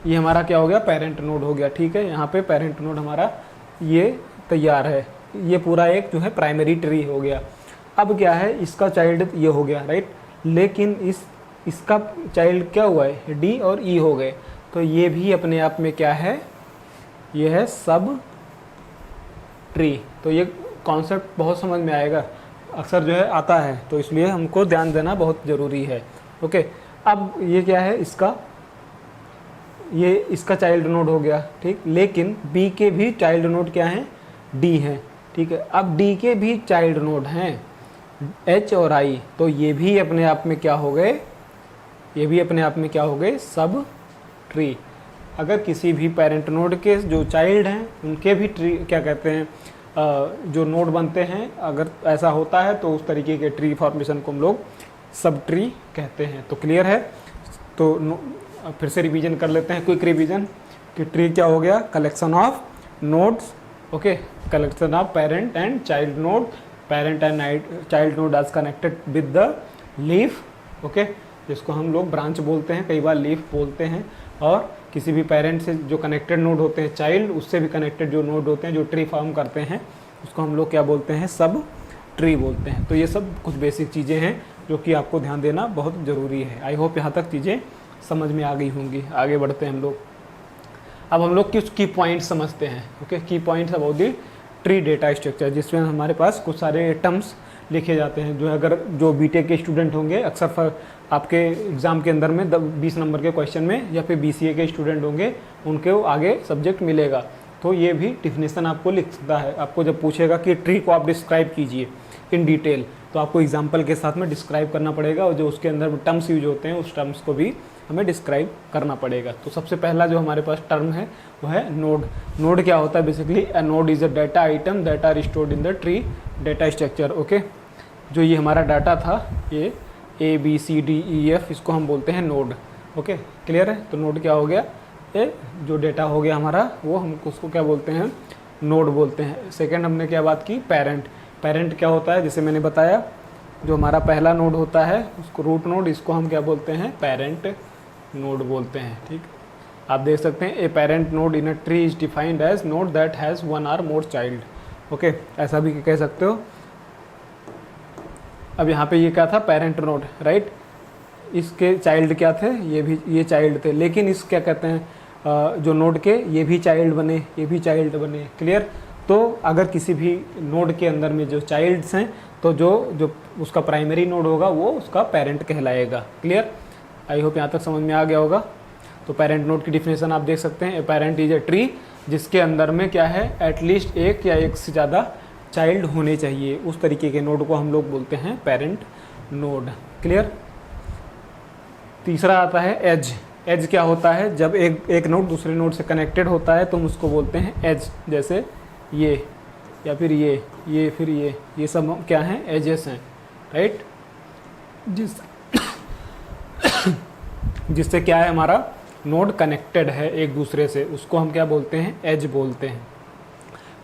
ये हमारा क्या हो गया, पेरेंट नोड हो गया, ठीक है। यहाँ पे पेरेंट नोड हमारा ये तैयार है, ये पूरा एक जो है प्राइमरी ट्री हो गया। अब क्या है, इसका चाइल्ड ये हो गया, राइट, लेकिन इसका चाइल्ड क्या हुआ है, डी और ई हो गए। तो ये भी अपने आप में क्या है, ये है सब ट्री। तो ये कॉन्सेप्ट बहुत समझ में आएगा, अक्सर जो है आता है, तो इसलिए हमको ध्यान देना बहुत ज़रूरी है, ओके। अब ये क्या है, ये इसका चाइल्ड नोड हो गया, ठीक, लेकिन बी के भी चाइल्ड नोड क्या हैं, डी हैं, ठीक है। अब डी के भी चाइल्ड नोड हैं एच और आई, तो ये भी अपने आप में क्या हो गए, ये भी अपने आप में क्या हो गए, सब ट्री। अगर किसी भी पेरेंट नोड के जो चाइल्ड हैं उनके भी ट्री क्या कहते हैं जो नोड बनते हैं, अगर ऐसा होता है तो उस तरीके के ट्री फॉर्मेशन को हम लोग सब ट्री कहते हैं। तो क्लियर है। तो फिर से रिवीजन कर लेते हैं, क्विक रिवीजन कि ट्री क्या हो गया, collection of nodes, okay, collection of parent and child node, parent and child node edge connected with the leaf, okay, जिसको हम लोग ब्रांच बोलते हैं, कई बार लीफ बोलते हैं। और किसी भी पेरेंट से जो कनेक्टेड नोड होते हैं, चाइल्ड उससे भी कनेक्टेड जो नोड होते हैं जो ट्री फॉर्म करते हैं, उसको हम लोग क्या बोलते हैं, सब ट्री बोलते हैं। तो ये सब कुछ बेसिक चीज़ें हैं जो कि आपको ध्यान देना बहुत ज़रूरी है। आई होप यहाँ तक चीज़ें समझ में आ गई होंगी। आगे बढ़ते हैं हम लोग। अब हम लोग कुछ की पॉइंट्स समझते हैं, ओके, की points about the tree data structure, जिसमें हमारे पास कुछ सारे टर्म्स लिखे जाते हैं जो अगर जो बीटेक के स्टूडेंट होंगे, अक्सर आपके एग्ज़ाम के अंदर में 20 नंबर के क्वेश्चन में, या फिर बीसीए के स्टूडेंट होंगे उनके आगे सब्जेक्ट मिलेगा। तो ये भी डिफिनेशन आपको लिखता है। आपको जब पूछेगा कि ट्री को आप डिस्क्राइब कीजिए इन डिटेल, तो आपको एग्जाम्पल के साथ में डिस्क्राइब करना पड़ेगा, और जो उसके अंदर टर्म्स यूज होते हैं उस टर्म्स को भी हमें डिस्क्राइब करना पड़ेगा। तो सबसे पहला जो हमारे पास टर्म है वो है नोड। नोड क्या होता है, basically a node is a data item that are stored in the tree data structure, okay. जो ये हमारा डाटा था, ये ABCDEF, इसको हम बोलते हैं नोड, ओके, क्लियर है। तो नोड क्या हो गया, ये जो डेटा हो गया हमारा, वो हम उसको क्या बोलते हैं, नोड बोलते हैं। सेकंड हमने क्या बात की, पेरेंट। पेरेंट क्या होता है, जैसे मैंने बताया, जो हमारा पहला नोड होता है उसको रूट नोड, इसको हम क्या बोलते हैं, पेरेंट नोड बोलते हैं, ठीक। आप देख सकते हैं, a parent node in a tree is defined as node that has one or more child, okay, ऐसा भी कह सकते हो। अब यहाँ पे ये क्या था, पेरेंट नोड, राइट। इसके चाइल्ड क्या थे, ये चाइल्ड थे, लेकिन इस क्या कहते हैं जो नोड के ये भी चाइल्ड बने, ये भी चाइल्ड बने, क्लियर। तो अगर किसी भी नोड के अंदर में जो चाइल्ड्स हैं, तो जो उसका प्राइमरी नोड होगा वो उसका पेरेंट कहलाएगा, क्लियर। आई होप यहाँ तक समझ में आ गया होगा। तो पेरेंट नोड की डिफिनेशन आप देख सकते हैं, a parent is a tree जिसके अंदर में क्या है, एटलीस्ट एक या एक से ज़्यादा चाइल्ड होने चाहिए। उस तरीके के नोड को हम लोग बोलते हैं पेरेंट नोड, क्लियर। तीसरा आता है एज। एज क्या होता है, जब एक नोड दूसरे नोड से कनेक्टेड होता है तो हम उसको बोलते हैं एज। जैसे ये या फिर ये फिर ये सब क्या हैं, एजेस हैं, राइट। जिससे क्या है, हमारा नोड कनेक्टेड है एक दूसरे से, उसको हम क्या बोलते हैं, एज बोलते हैं।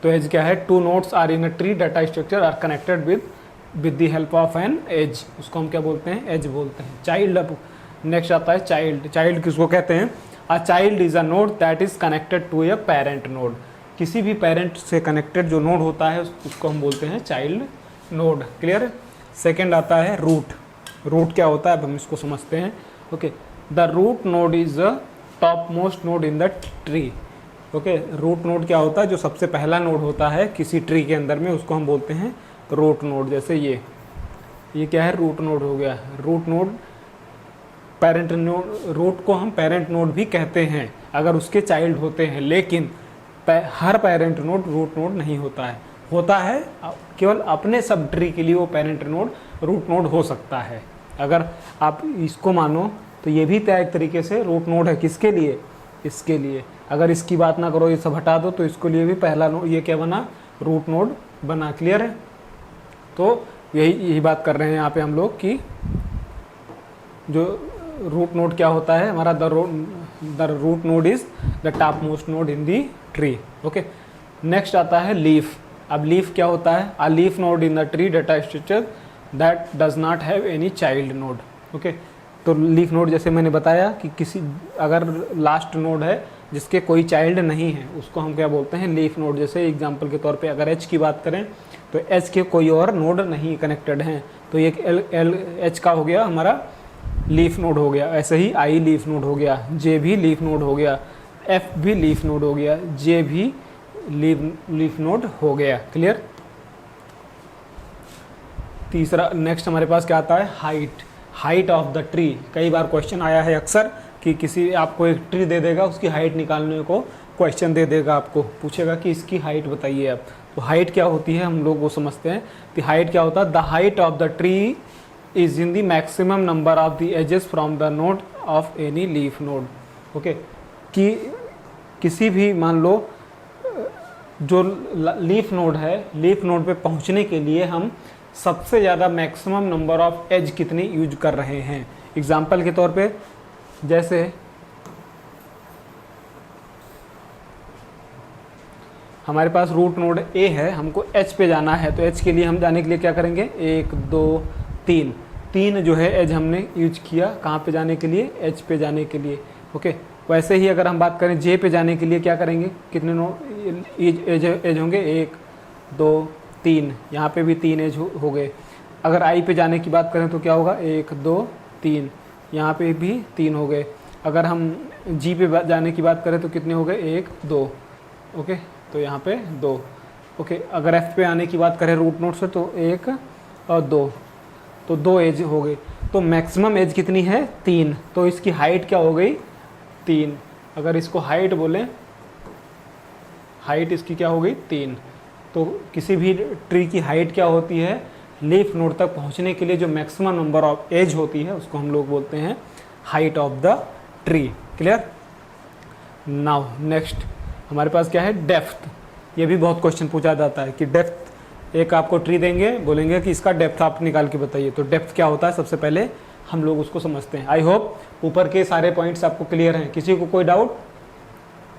तो एज क्या है, two nodes are in a tree data structure are connected with the help of an edge, उसको हम क्या बोलते हैं, एज बोलते हैं। चाइल्ड, अब नेक्स्ट आता है चाइल्ड। चाइल्ड किसको कहते हैं, a child is a node that is connected to a parent node. किसी भी पेरेंट से कनेक्टेड जो नोड होता है उसको हम बोलते हैं चाइल्ड नोड, क्लियर। सेकेंड आता है रूट। रूट क्या होता है, अब हम इसको समझते हैं, okay. The root node is a top most node in the tree, okay. Root node क्या होता है, जो सबसे पहला नोड होता है किसी ट्री के अंदर में, उसको हम बोलते हैं रूट नोड। जैसे ये क्या है, रूट नोड हो गया। Root node, parent node, root को हम पेरेंट नोड भी कहते हैं अगर उसके चाइल्ड होते हैं, लेकिन हर पेरेंट नोड रूट नोड नहीं होता है केवल अपने सब ट्री के लिए वो पेरेंट नोड रूट नोड हो सकता है। अगर आप इसको मानो तो ये भी एक तरीके से रूट नोड है, किसके लिए, इसके लिए। अगर इसकी बात ना करो, ये सब हटा दो, तो इसके लिए भी पहला नोड ये क्या बना, रूट नोड बना, क्लियर है। तो यही बात कर रहे हैं यहाँ पे हम लोग कि जो रूट नोड क्या होता है हमारा, the root node is the top most node in the tree, okay. Next आता है लीफ। अब लीफ क्या होता है, a leaf node in the tree data structure that does not have any child node, okay. तो leaf node जैसे मैंने बताया कि किसी अगर लास्ट नोड है जिसके कोई चाइल्ड नहीं है, उसको हम क्या बोलते हैं, लीफ नोड। जैसे एग्जांपल के तौर पे अगर एच की बात करें तो एच के कोई और नोड नहीं कनेक्टेड हैं, तो ये एच का हो गया हमारा लीफ नोड हो गया। ऐसे ही आई लीफ नोड हो गया, जे भी लीफ नोड हो गया, एफ भी लीफ नोड हो गया, जे भी लीफ नोड हो गया, क्लियर। तीसरा नेक्स्ट हमारे पास क्या आता है, height. Height of the tree. कई बार क्वेश्चन आया है अक्सर कि किसी आपको एक ट्री दे देगा, उसकी हाइट निकालने को क्वेश्चन दे देगा, आपको पूछेगा कि इसकी हाइट बताइए आप। तो हाइट क्या होती है हम लोग वो समझते हैं। तो हाइट क्या होता है, the height of the tree is in the maximum number of the edges from the node of any leaf node, okay. कि किसी भी मान लो जो लीफ नोड है, लीफ नोड पे पहुंचने के लिए हम सबसे ज़्यादा मैक्सिमम नंबर ऑफ एज कितनी यूज कर रहे हैं। एग्जाम्पल के तौर पे जैसे हमारे पास रूट नोड ए है, हमको एच पे जाना है, तो एच के लिए हम जाने के लिए क्या करेंगे, 1 2 3 3 जो है एज हमने यूज किया कहाँ पे जाने के लिए, एच पे जाने के लिए। ओके, वैसे ही अगर हम बात करें जे पे जाने के लिए क्या करेंगे, कितने एज होंगे, 1 2 3, यहाँ पे भी 3 एज हो गए। अगर आई पे जाने की बात करें तो क्या होगा, 1 2 3, यहाँ पे भी 3 हो गए। अगर हम जी पे जाने की बात करें तो कितने हो गए, 1 2। ओके, तो यहाँ पे 2। ओके, अगर एफ पे आने की बात करें रूट नोड से तो 1 और 2, तो 2 एज हो गई। तो मैक्सिमम एज कितनी है, 3। तो इसकी हाइट क्या हो गई, 3। अगर इसको हाइट बोलें, हाइट इसकी क्या हो गई, 3। तो किसी भी ट्री की हाइट क्या होती है, लीफ नोड तक पहुंचने के लिए जो मैक्सिमम नंबर ऑफ एज होती है उसको हम लोग बोलते हैं height of the tree. Clear. Now next हमारे पास क्या है, डेप्थ। ये भी बहुत क्वेश्चन पूछा जाता है कि डेप्थ, एक आपको ट्री देंगे, बोलेंगे कि इसका डेप्थ आप निकाल के बताइए। तो डेप्थ क्या होता है, सबसे पहले हम लोग उसको समझते हैं। आई होप ऊपर के सारे पॉइंट्स आपको क्लियर हैं। किसी को कोई डाउट,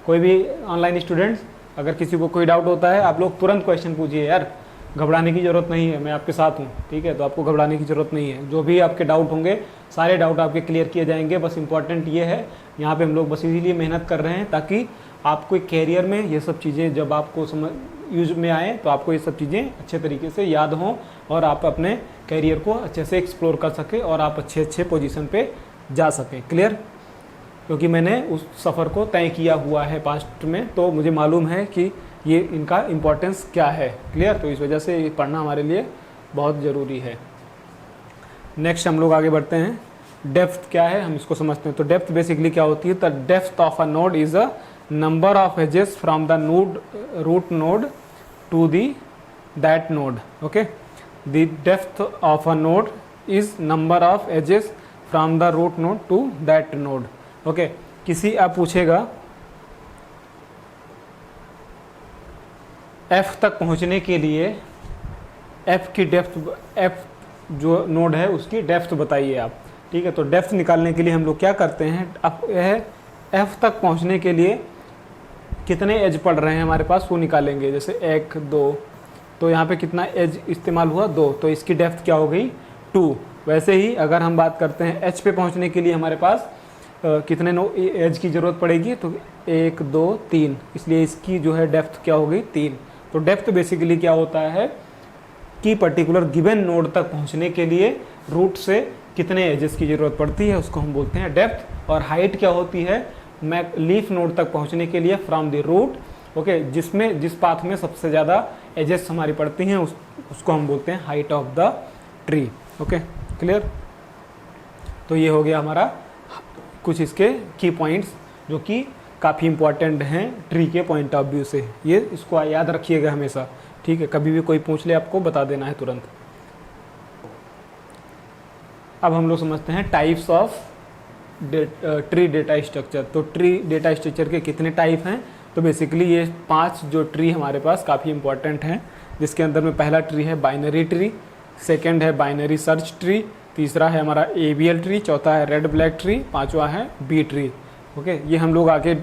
कोई भी ऑनलाइन स्टूडेंट्स, अगर किसी को कोई डाउट होता है आप लोग तुरंत क्वेश्चन पूछिए यार, घबराने की ज़रूरत नहीं है, मैं आपके साथ हूँ, ठीक है। तो आपको घबराने की ज़रूरत नहीं है, जो भी आपके डाउट होंगे सारे डाउट आपके क्लियर किए जाएंगे। बस इंपॉर्टेंट ये है, यहाँ पे हम लोग बस इसीलिए मेहनत कर रहे हैं ताकि आपको कैरियर में ये सब चीज़ें जब आपको समझ यूज में आए तो आपको ये सब चीज़ें अच्छे तरीके से याद हों और आप अपने कैरियर को अच्छे से एक्सप्लोर कर सकें और आप अच्छे अच्छे पोजीशन पे जा सकें। क्लियर। क्योंकि मैंने उस सफ़र को तय किया हुआ है पास्ट में, तो मुझे मालूम है कि ये इनका इम्पोर्टेंस क्या है। क्लियर। तो इस वजह से ये पढ़ना हमारे लिए बहुत ज़रूरी है। नेक्स्ट हम लोग आगे बढ़ते हैं। डेप्थ क्या है हम इसको समझते हैं। तो डेप्थ बेसिकली क्या होती है, the depth of a node is a number of edges from the node root node to that node. Okay, the depth of a node is number of edges from the root node to that node. Okay, किसी आप पूछेगा f तक पहुंचने के लिए f की depth, f जो node है उसकी डेप्थ बताइए आप, ठीक है। तो डेप्थ निकालने के लिए हम लोग क्या करते हैं, अब यह f तक पहुंचने के लिए कितने एज पड़ रहे हैं हमारे पास वो निकालेंगे। जैसे 1 2, तो यहाँ पे कितना एज इस्तेमाल हुआ, 2, तो इसकी डेप्थ क्या हो गई, 2। वैसे ही अगर हम बात करते हैं एच पे पहुँचने के लिए हमारे पास कितने एज की ज़रूरत पड़ेगी, तो 1 2 3, इसलिए इसकी जो है डेप्थ क्या हो गई, 3। तो डेप्थ बेसिकली क्या होता है कि पर्टिकुलर गिवन नोड तक पहुँचने के लिए रूट से कितने एजेस की ज़रूरत पड़ती है उसको हम बोलते हैं डेप्थ। और हाइट क्या होती है, लीफ नोड तक पहुंचने के लिए फ्रॉम द रूट। ओके, जिसमें जिस पाथ में सबसे ज़्यादा एजेस हमारी पड़ती हैं उसको हम बोलते हैं height of the tree. Okay, clear. तो ये हो गया हमारा कुछ इसके की पॉइंट्स जो कि काफ़ी इंपॉर्टेंट हैं ट्री के पॉइंट ऑफ व्यू से। ये इसको याद रखिएगा हमेशा, ठीक है। कभी भी कोई पूछ ले आपको बता देना है तुरंत। अब हम लोग समझते हैं types of tree data structure. तो ट्री डेटा स्ट्रक्चर के कितने टाइप हैं, तो बेसिकली ये 5 जो ट्री हमारे पास काफ़ी इंपॉर्टेंट हैं, जिसके अंदर में पहला ट्री है बाइनरी ट्री, सेकंड है बाइनरी सर्च ट्री, तीसरा है हमारा ABL ट्री, चौथा है रेड ब्लैक ट्री, पांचवा है बी ट्री। ओके, ये हम लोग आगे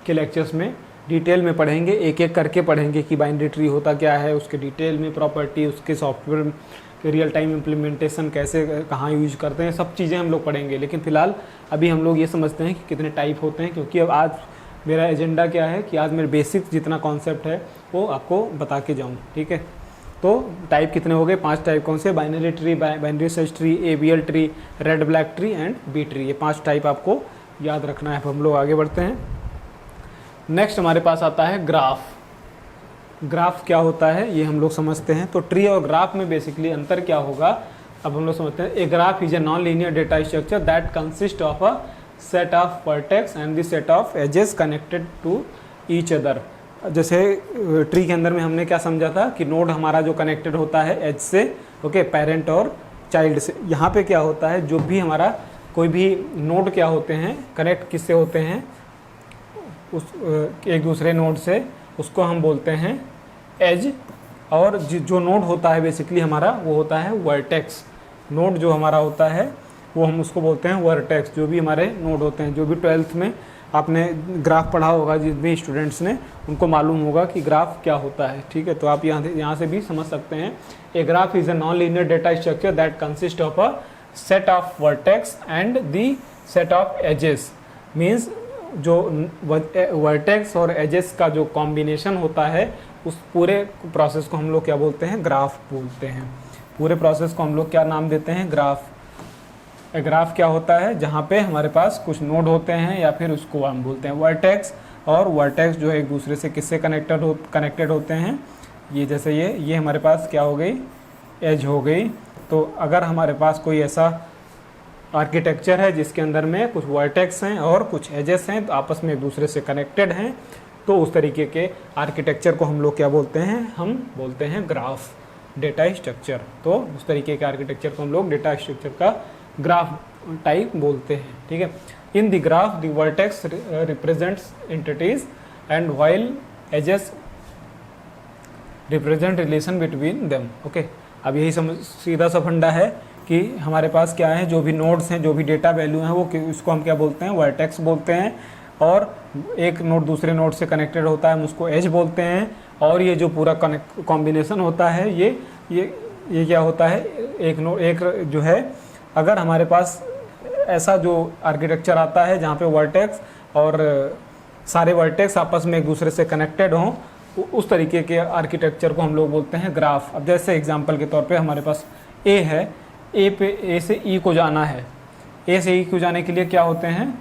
के लेक्चर्स में डिटेल में पढ़ेंगे, एक एक करके पढ़ेंगे कि बाइनरी ट्री होता क्या है, उसके डिटेल में प्रॉपर्टी, उसके सॉफ्टवेयर के रियल टाइम इम्प्लीमेंटेशन कैसे कहाँ यूज करते हैं, सब चीज़ें हम लोग पढ़ेंगे। लेकिन फ़िलहाल अभी हम लोग ये समझते हैं कि कितने टाइप होते हैं, क्योंकि अब आज मेरा एजेंडा क्या है कि आज मेरे बेसिक जितना कॉन्सेप्ट है वो आपको बता के जाऊँ, ठीक है। तो टाइप कितने हो गए, 5 टाइप कौन से, binary tree, binary search tree, ABL tree, red black tree and B tree. ये 5 टाइप आपको याद रखना है। अब हम लोग आगे बढ़ते हैं। नेक्स्ट हमारे पास आता है ग्राफ। ग्राफ क्या होता है ये हम लोग समझते हैं। तो ट्री और ग्राफ में बेसिकली अंतर क्या होगा, अब हम लोग समझते हैं। A graph is a non linear data structure that consist of a set of vertex and the set of edges connected to each other. जैसे ट्री के अंदर में हमने क्या समझा था कि नोड हमारा जो कनेक्टेड होता है एज से, ओके, पेरेंट और चाइल्ड से। यहाँ पे क्या होता है, जो भी हमारा कोई भी नोड क्या होते हैं, कनेक्ट किससे होते हैं, उस एक दूसरे नोड से, उसको हम बोलते हैं एज। और जो नोड होता है बेसिकली हमारा वो होता है वर्टेक्स। नोड जो हमारा होता है वो हम उसको बोलते हैं वर्टेक्स। जो भी हमारे नोड होते हैं, जो भी 12th में आपने ग्राफ पढ़ा होगा, जिस भी स्टूडेंट्स ने, उनको मालूम होगा कि ग्राफ क्या होता है। ठीक है, तो आप यहाँ से भी समझ सकते हैं। A graph is a non linear data structure that consist of a set of vertex and the set of edges. Means जो वर्टेक्स और एजेस का जो कॉम्बिनेशन होता है, उस पूरे प्रोसेस को हम लोग क्या बोलते हैं? ग्राफ बोलते हैं। पूरे प्रोसेस को हम लोग क्या नाम देते हैं? ग्राफ। ग्राफ क्या होता है? जहाँ पे हमारे पास कुछ नोड होते हैं, या फिर उसको हम बोलते हैं वर्टेक्स। और वर्टेक्स जो है एक दूसरे से किससे कनेक्टेड होते हैं? ये जैसे ये हमारे पास क्या हो गई? एज हो गई। तो अगर हमारे पास कोई ऐसा आर्किटेक्चर है जिसके अंदर में कुछ वर्टेक्स हैं और कुछ एजेस हैं, तो आपस में एक दूसरे से कनेक्टेड हैं, तो उस तरीके के आर्किटेक्चर को हम लोग क्या बोलते हैं? हम बोलते हैं ग्राफ, डेटा स्ट्रक्चर। तो उस तरीके के आर्किटेक्चर को हम लोग डेटा स्ट्रक्चर का ग्राफ टाइप बोलते हैं। ठीक है। In the graph the vertex represents entities and while edges represent relation between them. Okay, अब यही सीधा सा फंडा है कि हमारे पास क्या है, जो भी नोड्स हैं, जो भी डेटा वैल्यू हैं, वो इसको हम क्या बोलते हैं? वर्टेक्स बोलते हैं। और एक नोड दूसरे नोड से कनेक्टेड होता है, हम उसको एज बोलते हैं। और ये जो पूरा कॉम्बिनेशन होता है, ये क्या होता है? एक जो है, अगर हमारे पास ऐसा जो आर्किटेक्चर आता है जहाँ पे वर्टेक्स और सारे वर्टेक्स आपस में एक दूसरे से कनेक्टेड हों, उस तरीके के आर्किटेक्चर को हम लोग बोलते हैं ग्राफ। अब जैसे एग्जांपल के तौर पे हमारे पास ए है, ए से ई को जाना है। ए से ई को जाने के लिए क्या होते हैं?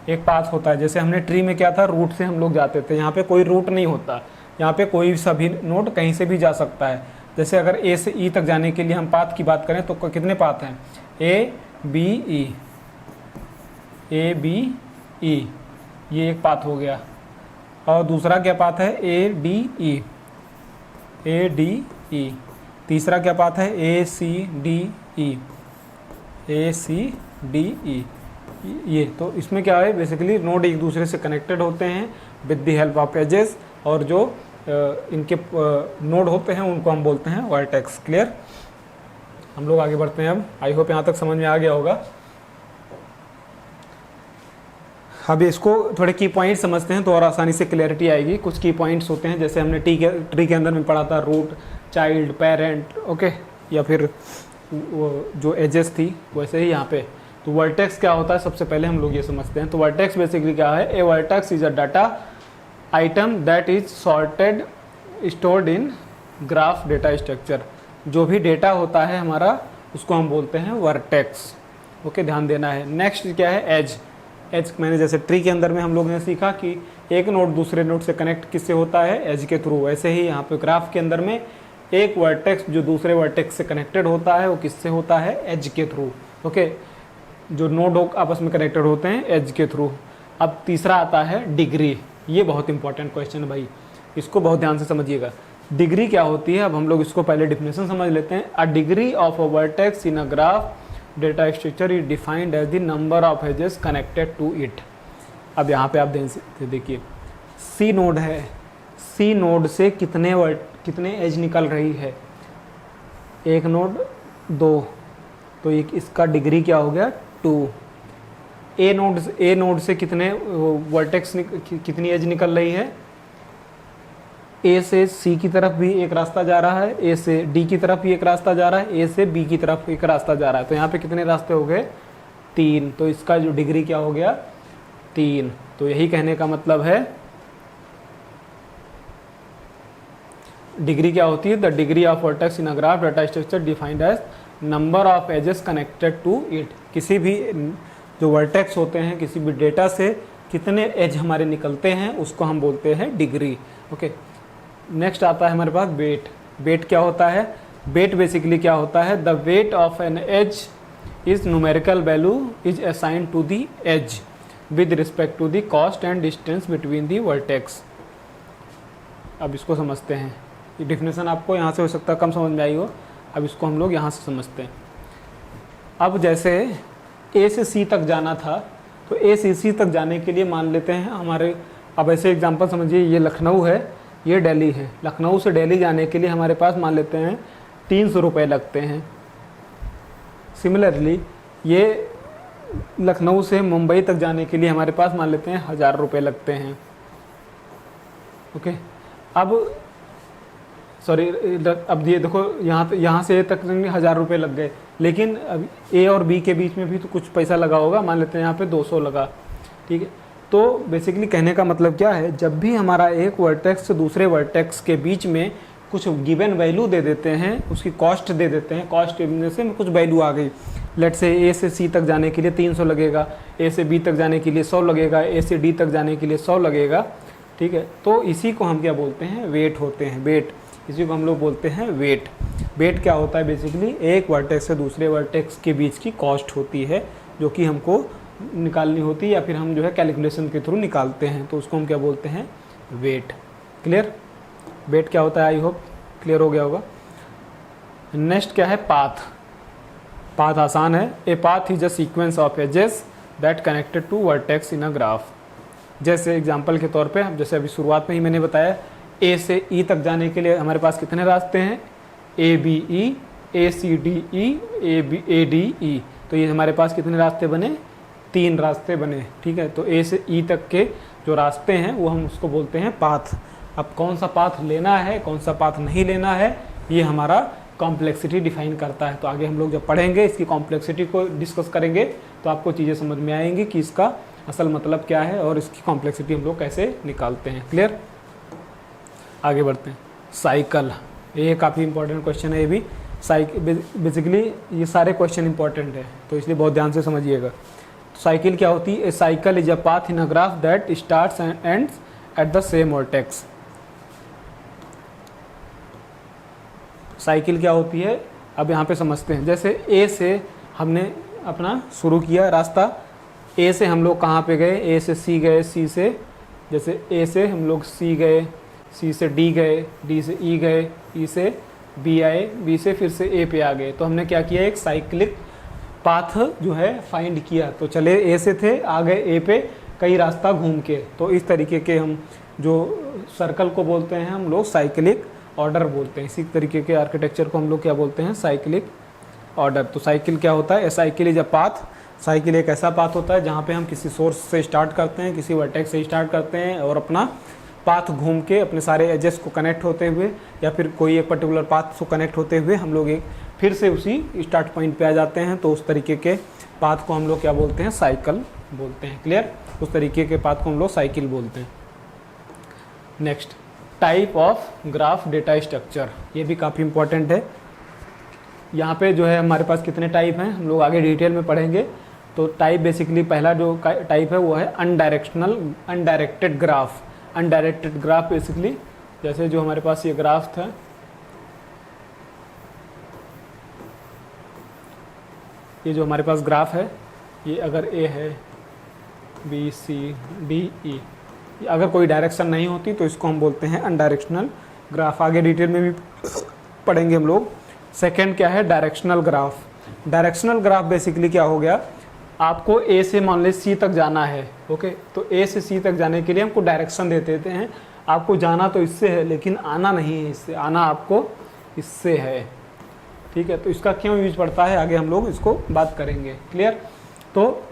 एक पाथ होता है। जैसे हमने ट्री में क्या था? रूट से हम लोग जाते थे। यहाँ पे कोई रूट नहीं होता, यहाँ पे कोई सभी नोड कहीं से भी जा सकता है। जैसे अगर ए से ई तक जाने के लिए हम पाथ की बात करें तो कितने पाथ हैं? ए बी ई, ये एक पाथ हो गया। और दूसरा क्या पाथ है? ए डी ई। तीसरा क्या पाथ है? ए सी डी ई। ये तो इसमें क्या है? बेसिकली नोड एक दूसरे से कनेक्टेड होते हैं with the help of edges, और जो इनके नोड होते हैं उनको हम बोलते हैं वर्टेक्स। क्लियर? हम लोग आगे बढ़ते हैं। अब आई होप यहाँ तक समझ में आ गया होगा। अब इसको थोड़े की पॉइंट समझते हैं तो और आसानी से क्लैरिटी आएगी। कुछ की पॉइंट्स होते हैं, जैसे हमने ट्री के अंदर में पढ़ा था, रूट, चाइल्ड, पेरेंट, ओके, या फिर जो एजेस थी, वैसे ही यहाँ पे। तो वर्टेक्स क्या होता है? सबसे पहले हम लोग ये समझते हैं। तो वर्टेक्स बेसिकली क्या है? A vertex is a data item that is sorted stored in graph data structure. जो भी डेटा होता है हमारा, उसको हम बोलते हैं वर्टेक्स। ओके, ध्यान देना है। नेक्स्ट क्या है? एज। एज मैंने जैसे ट्री के अंदर में हम लोग ने सीखा कि एक नोड दूसरे नोड से कनेक्ट किससे होता है? एज के थ्रू। वैसे ही यहाँ पे ग्राफ के अंदर में एक वर्टेक्स जो दूसरे वर्टेक्स से कनेक्टेड होता है, वो किससे होता है? एज के थ्रू। ओके, जो नोड आपस में कनेक्टेड होते हैं एज के थ्रू। अब तीसरा आता है डिग्री। ये बहुत इंपॉर्टेंट क्वेश्चन है भाई, इसको बहुत ध्यान से समझिएगा। डिग्री क्या होती है? अब हम लोग इसको पहले डिफिनेशन समझ लेते हैं। A degree of a vertex in a graph data structure is defined as the number of edges connected to it. अब यहाँ पे आप देखिए, सी नोड है, सी नोड से कितने एज निकल रही है? एक नोड, दो, तो इसका डिग्री क्या हो गया? 2। ए नोड से कितने वर्टेक्स कितनी एज निकल रही है? ए से सी की तरफ भी एक रास्ता जा रहा है, ए से डी की तरफ भी एक रास्ता जा रहा है, ए से बी की तरफ एक रास्ता जा रहा है। तो यहाँ पे कितने रास्ते हो गए? 3। तो इसका जो डिग्री क्या हो गया? 3। तो यही कहने का मतलब है, डिग्री क्या होती है? The degree of vertex in a graph data structure defined as number of edges connected to it. किसी भी जो वर्टेक्स होते हैं, किसी भी डेटा से कितने एज हमारे निकलते हैं, उसको हम बोलते हैं डिग्री। ओके, नेक्स्ट आता है हमारे पास वेट। वेट क्या होता है? वेट बेसिकली क्या होता है? The weight of an edge is numerical value is assign to the edge with respect to the cost and distance between the vertex. अब इसको समझते हैं। ये डिफिनेशन आपको यहाँ से हो सकता है कम समझ में आई हो, अब इसको हम लोग यहाँ से समझते हैं। अब जैसे ए से सी तक जाना था, तो ए से सी तक जाने के लिए मान लेते हैं हमारे अब ऐसे एग्जांपल समझिए, ये लखनऊ है, ये दिल्ली है। लखनऊ से दिल्ली जाने के लिए हमारे पास मान लेते हैं 300 रुपये लगते हैं। सिमिलरली ये लखनऊ से मुंबई तक जाने के लिए हमारे पास मान लेते हैं 1000 रुपये लगते हैं। ओके, अब सॉरी, अब ये देखो यहाँ से ए तक 1000 रुपये लग गए, लेकिन अब ए और बी के बीच में भी तो कुछ पैसा लगा होगा, मान लेते हैं यहाँ पे 200 लगा। ठीक है, तो बेसिकली कहने का मतलब क्या है, जब भी हमारा एक वर्टेक्स से दूसरे वर्टेक्स के बीच में कुछ गिवन वैल्यू दे देते हैं, उसकी कॉस्ट दे देते हैं, कॉस्ट से कुछ वैल्यू आ गई, लेट से ए से सी तक जाने के लिए 300 लगेगा, ए से बी तक जाने के लिए 100 लगेगा, ए से डी तक जाने के लिए 100 लगेगा। ठीक है, तो इसी को हम क्या बोलते हैं, वेट होते हैं, वेट। इसी को हम लोग बोलते हैं वेट। वेट क्या होता है, बेसिकली एक वर्टेक्स से दूसरे वर्टेक्स के बीच की कॉस्ट होती है, जो कि हमको निकालनी होती है, या फिर हम जो है कैलकुलेशन के थ्रू निकालते हैं, तो उसको हम क्या बोलते हैं, वेट। क्लियर, वेट क्या होता है, आई होप क्लियर हो गया होगा। नेक्स्ट क्या है, पाथ। पाथ आसान है, a path is a sequence of edges that connected two vertex in a graph. जैसे एग्जांपल के तौर पे, जैसे अभी शुरुआत में ही मैंने बताया, ए से ई तक जाने के लिए हमारे पास कितने रास्ते हैं, A B E, A C D E, A D E. तो ये हमारे पास कितने रास्ते बने, 3 रास्ते बने। ठीक है, तो ए से ई तक के जो रास्ते हैं वो हम उसको बोलते हैं पाथ। अब कौन सा पाथ लेना है, कौन सा पाथ नहीं लेना है, ये हमारा कॉम्प्लेक्सिटी डिफाइन करता है। तो आगे हम लोग जब पढ़ेंगे, इसकी कॉम्प्लेक्सिटी को डिस्कस करेंगे, तो आपको चीज़ें समझ में आएंगी कि इसका असल मतलब क्या है और इसकी कॉम्प्लेक्सिटी हम लोग कैसे निकालते हैं। क्लियर, आगे बढ़ते हैं। साइकिल, ये काफ़ी इंपॉर्टेंट क्वेश्चन है। ये भी बेसिकली ये सारे क्वेश्चन इंपॉर्टेंट है, तो इसलिए बहुत ध्यान से समझिएगा। साइकिल क्या होती है, a cycle is a path in a graph that starts and ends at the same vertex. Cycle क्या होती है, अब यहाँ पे समझते हैं। जैसे ए से हमने अपना शुरू किया रास्ता, ए से हम लोग कहाँ पे गए, ए से सी गए, सी से, जैसे ए से हम लोग सी गए, सी से डी गए, डी से ई गए, ई से बी आए, बी से फिर से ए पे आ गए। तो हमने क्या किया, एक साइक्लिक पाथ जो है फाइंड किया। तो चले ए से थे, आ गए ए पे, कई रास्ता घूम के। तो इस तरीके के हम जो सर्कल को बोलते हैं हम लोग साइक्लिक ऑर्डर बोलते हैं। इसी तरीके के आर्किटेक्चर को हम लोग क्या बोलते हैं, साइक्लिक ऑर्डर। तो साइकिल क्या होता है, cycle is a path. Cycle एक ऐसा पाथ होता है जहाँ पे हम किसी सोर्स से स्टार्ट करते हैं, किसी वर्टेक्स से स्टार्ट करते हैं, और अपना पाथ घूम के अपने सारे एजेस को कनेक्ट होते हुए, या फिर कोई एक पर्टिकुलर पाथ को कनेक्ट होते हुए हम लोग एक फिर से उसी स्टार्ट पॉइंट पे आ जाते हैं। तो उस तरीके के पाथ को हम लोग क्या बोलते हैं, साइकिल बोलते हैं। क्लियर, उस तरीके के पाथ को हम लोग साइकिल बोलते हैं। Next, type of graph data structure. ये भी काफ़ी इंपॉर्टेंट है। यहाँ पे जो है हमारे पास कितने टाइप हैं, हम लोग आगे डिटेल में पढ़ेंगे। तो टाइप बेसिकली पहला जो टाइप है वो है undirected graph. Undirected graph basically जैसे जो हमारे पास ये ग्राफ था, ये जो हमारे पास ग्राफ है, ये अगर ए है, बी सी डी ई, अगर कोई डायरेक्शन नहीं होती तो इसको हम बोलते हैं अनडायरेक्शनल ग्राफ। आगे डिटेल में भी पढ़ेंगे हम लोग। सेकेंड क्या है, directional graph. Directional graph basically क्या हो गया, आपको ए से मान लीजिए सी तक जाना है। ओके, तो ए से सी तक जाने के लिए हमको डायरेक्शन दे देते हैं। आपको जाना तो इससे है, लेकिन आना नहीं है इससे, आना आपको इससे है। ठीक है, तो इसका क्यों यूज पड़ता है, आगे हम लोग इसको बात करेंगे। क्लियर, तो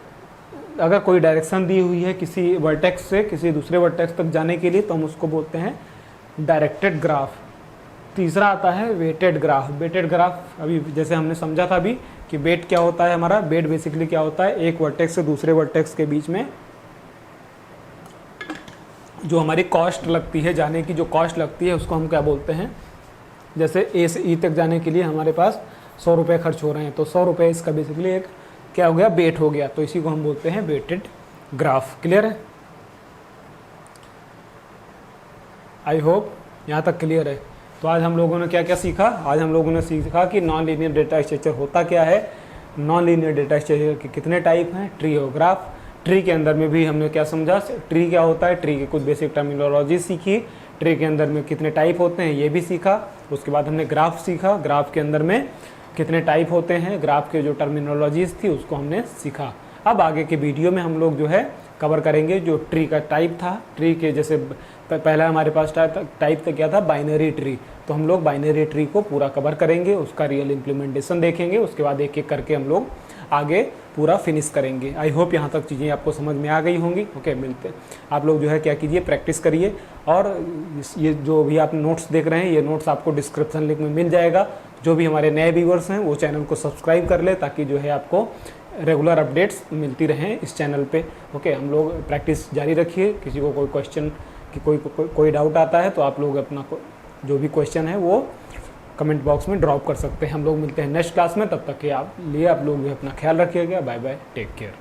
अगर कोई डायरेक्शन दी हुई है किसी वर्टेक्स से किसी दूसरे वर्टेक्स तक जाने के लिए, तो हम उसको बोलते हैं डायरेक्टेड ग्राफ। तीसरा आता है वेटेड ग्राफ। वेटेड ग्राफ अभी जैसे हमने समझा था अभी कि वेट क्या होता है हमारा, वेट बेसिकली क्या होता है, एक वर्टेक्स से दूसरे वर्टेक्स के बीच में जो हमारी कॉस्ट लगती है, जाने की जो कॉस्ट लगती है, उसको हम क्या बोलते हैं। जैसे ए से ई तक जाने के लिए हमारे पास 100 रुपये खर्च हो रहे हैं, तो 100 रुपये इसका बेसिकली एक क्या हो गया, वेट हो गया। तो इसी को हम बोलते हैं वेटेड ग्राफ। क्लियर है, आई होप यहाँ तक क्लियर है। तो आज हम लोगों ने क्या क्या सीखा, आज हम लोगों ने सीखा कि नॉन लीनियर डेटा स्ट्रक्चर होता क्या है, नॉन लीनियर डेटा स्ट्रक्चर के कितने टाइप हैं, ट्री और ग्राफ। ट्री के अंदर में भी हमने क्या समझा, ट्री क्या होता है, ट्री के कुछ बेसिक टर्मिनोलॉजी सीखी, ट्री के अंदर में कितने टाइप होते हैं ये भी सीखा। उसके बाद हमने ग्राफ सीखा, ग्राफ के अंदर में कितने टाइप होते हैं, ग्राफ के जो टर्मिनोलॉजीज थी उसको हमने सीखा। अब आगे के वीडियो में हम लोग जो है कवर करेंगे। जो ट्री का टाइप था, ट्री के जैसे पहला हमारे पास टाइप तो क्या था, बाइनरी ट्री, तो हम लोग बाइनरी ट्री को पूरा कवर करेंगे, उसका रियल इम्प्लीमेंटेशन देखेंगे, उसके बाद एक एक करके हम लोग आगे पूरा फिनिश करेंगे। आई होप यहाँ तक चीज़ें आपको समझ में आ गई होंगी। ओके, मिलते आप लोग जो है क्या कीजिए, प्रैक्टिस करिए। और ये जो भी आप नोट्स देख रहे हैं, ये नोट्स आपको डिस्क्रिप्शन लिंक में मिल जाएगा। जो भी हमारे नए व्यूअर्स हैं वो चैनल को सब्सक्राइब कर ले, ताकि जो है आपको रेगुलर अपडेट्स मिलती रहें इस चैनल पे। ओके, हम लोग प्रैक्टिस जारी रखिए। किसी को कोई क्वेश्चन कि कोई डाउट आता है तो आप लोग अपना जो भी क्वेश्चन है वो कमेंट बॉक्स में ड्रॉप कर सकते हैं। हम लोग मिलते हैं नेक्स्ट क्लास में, तब तक के आप लोग भी अपना ख्याल रखिएगा। Bye bye, take care.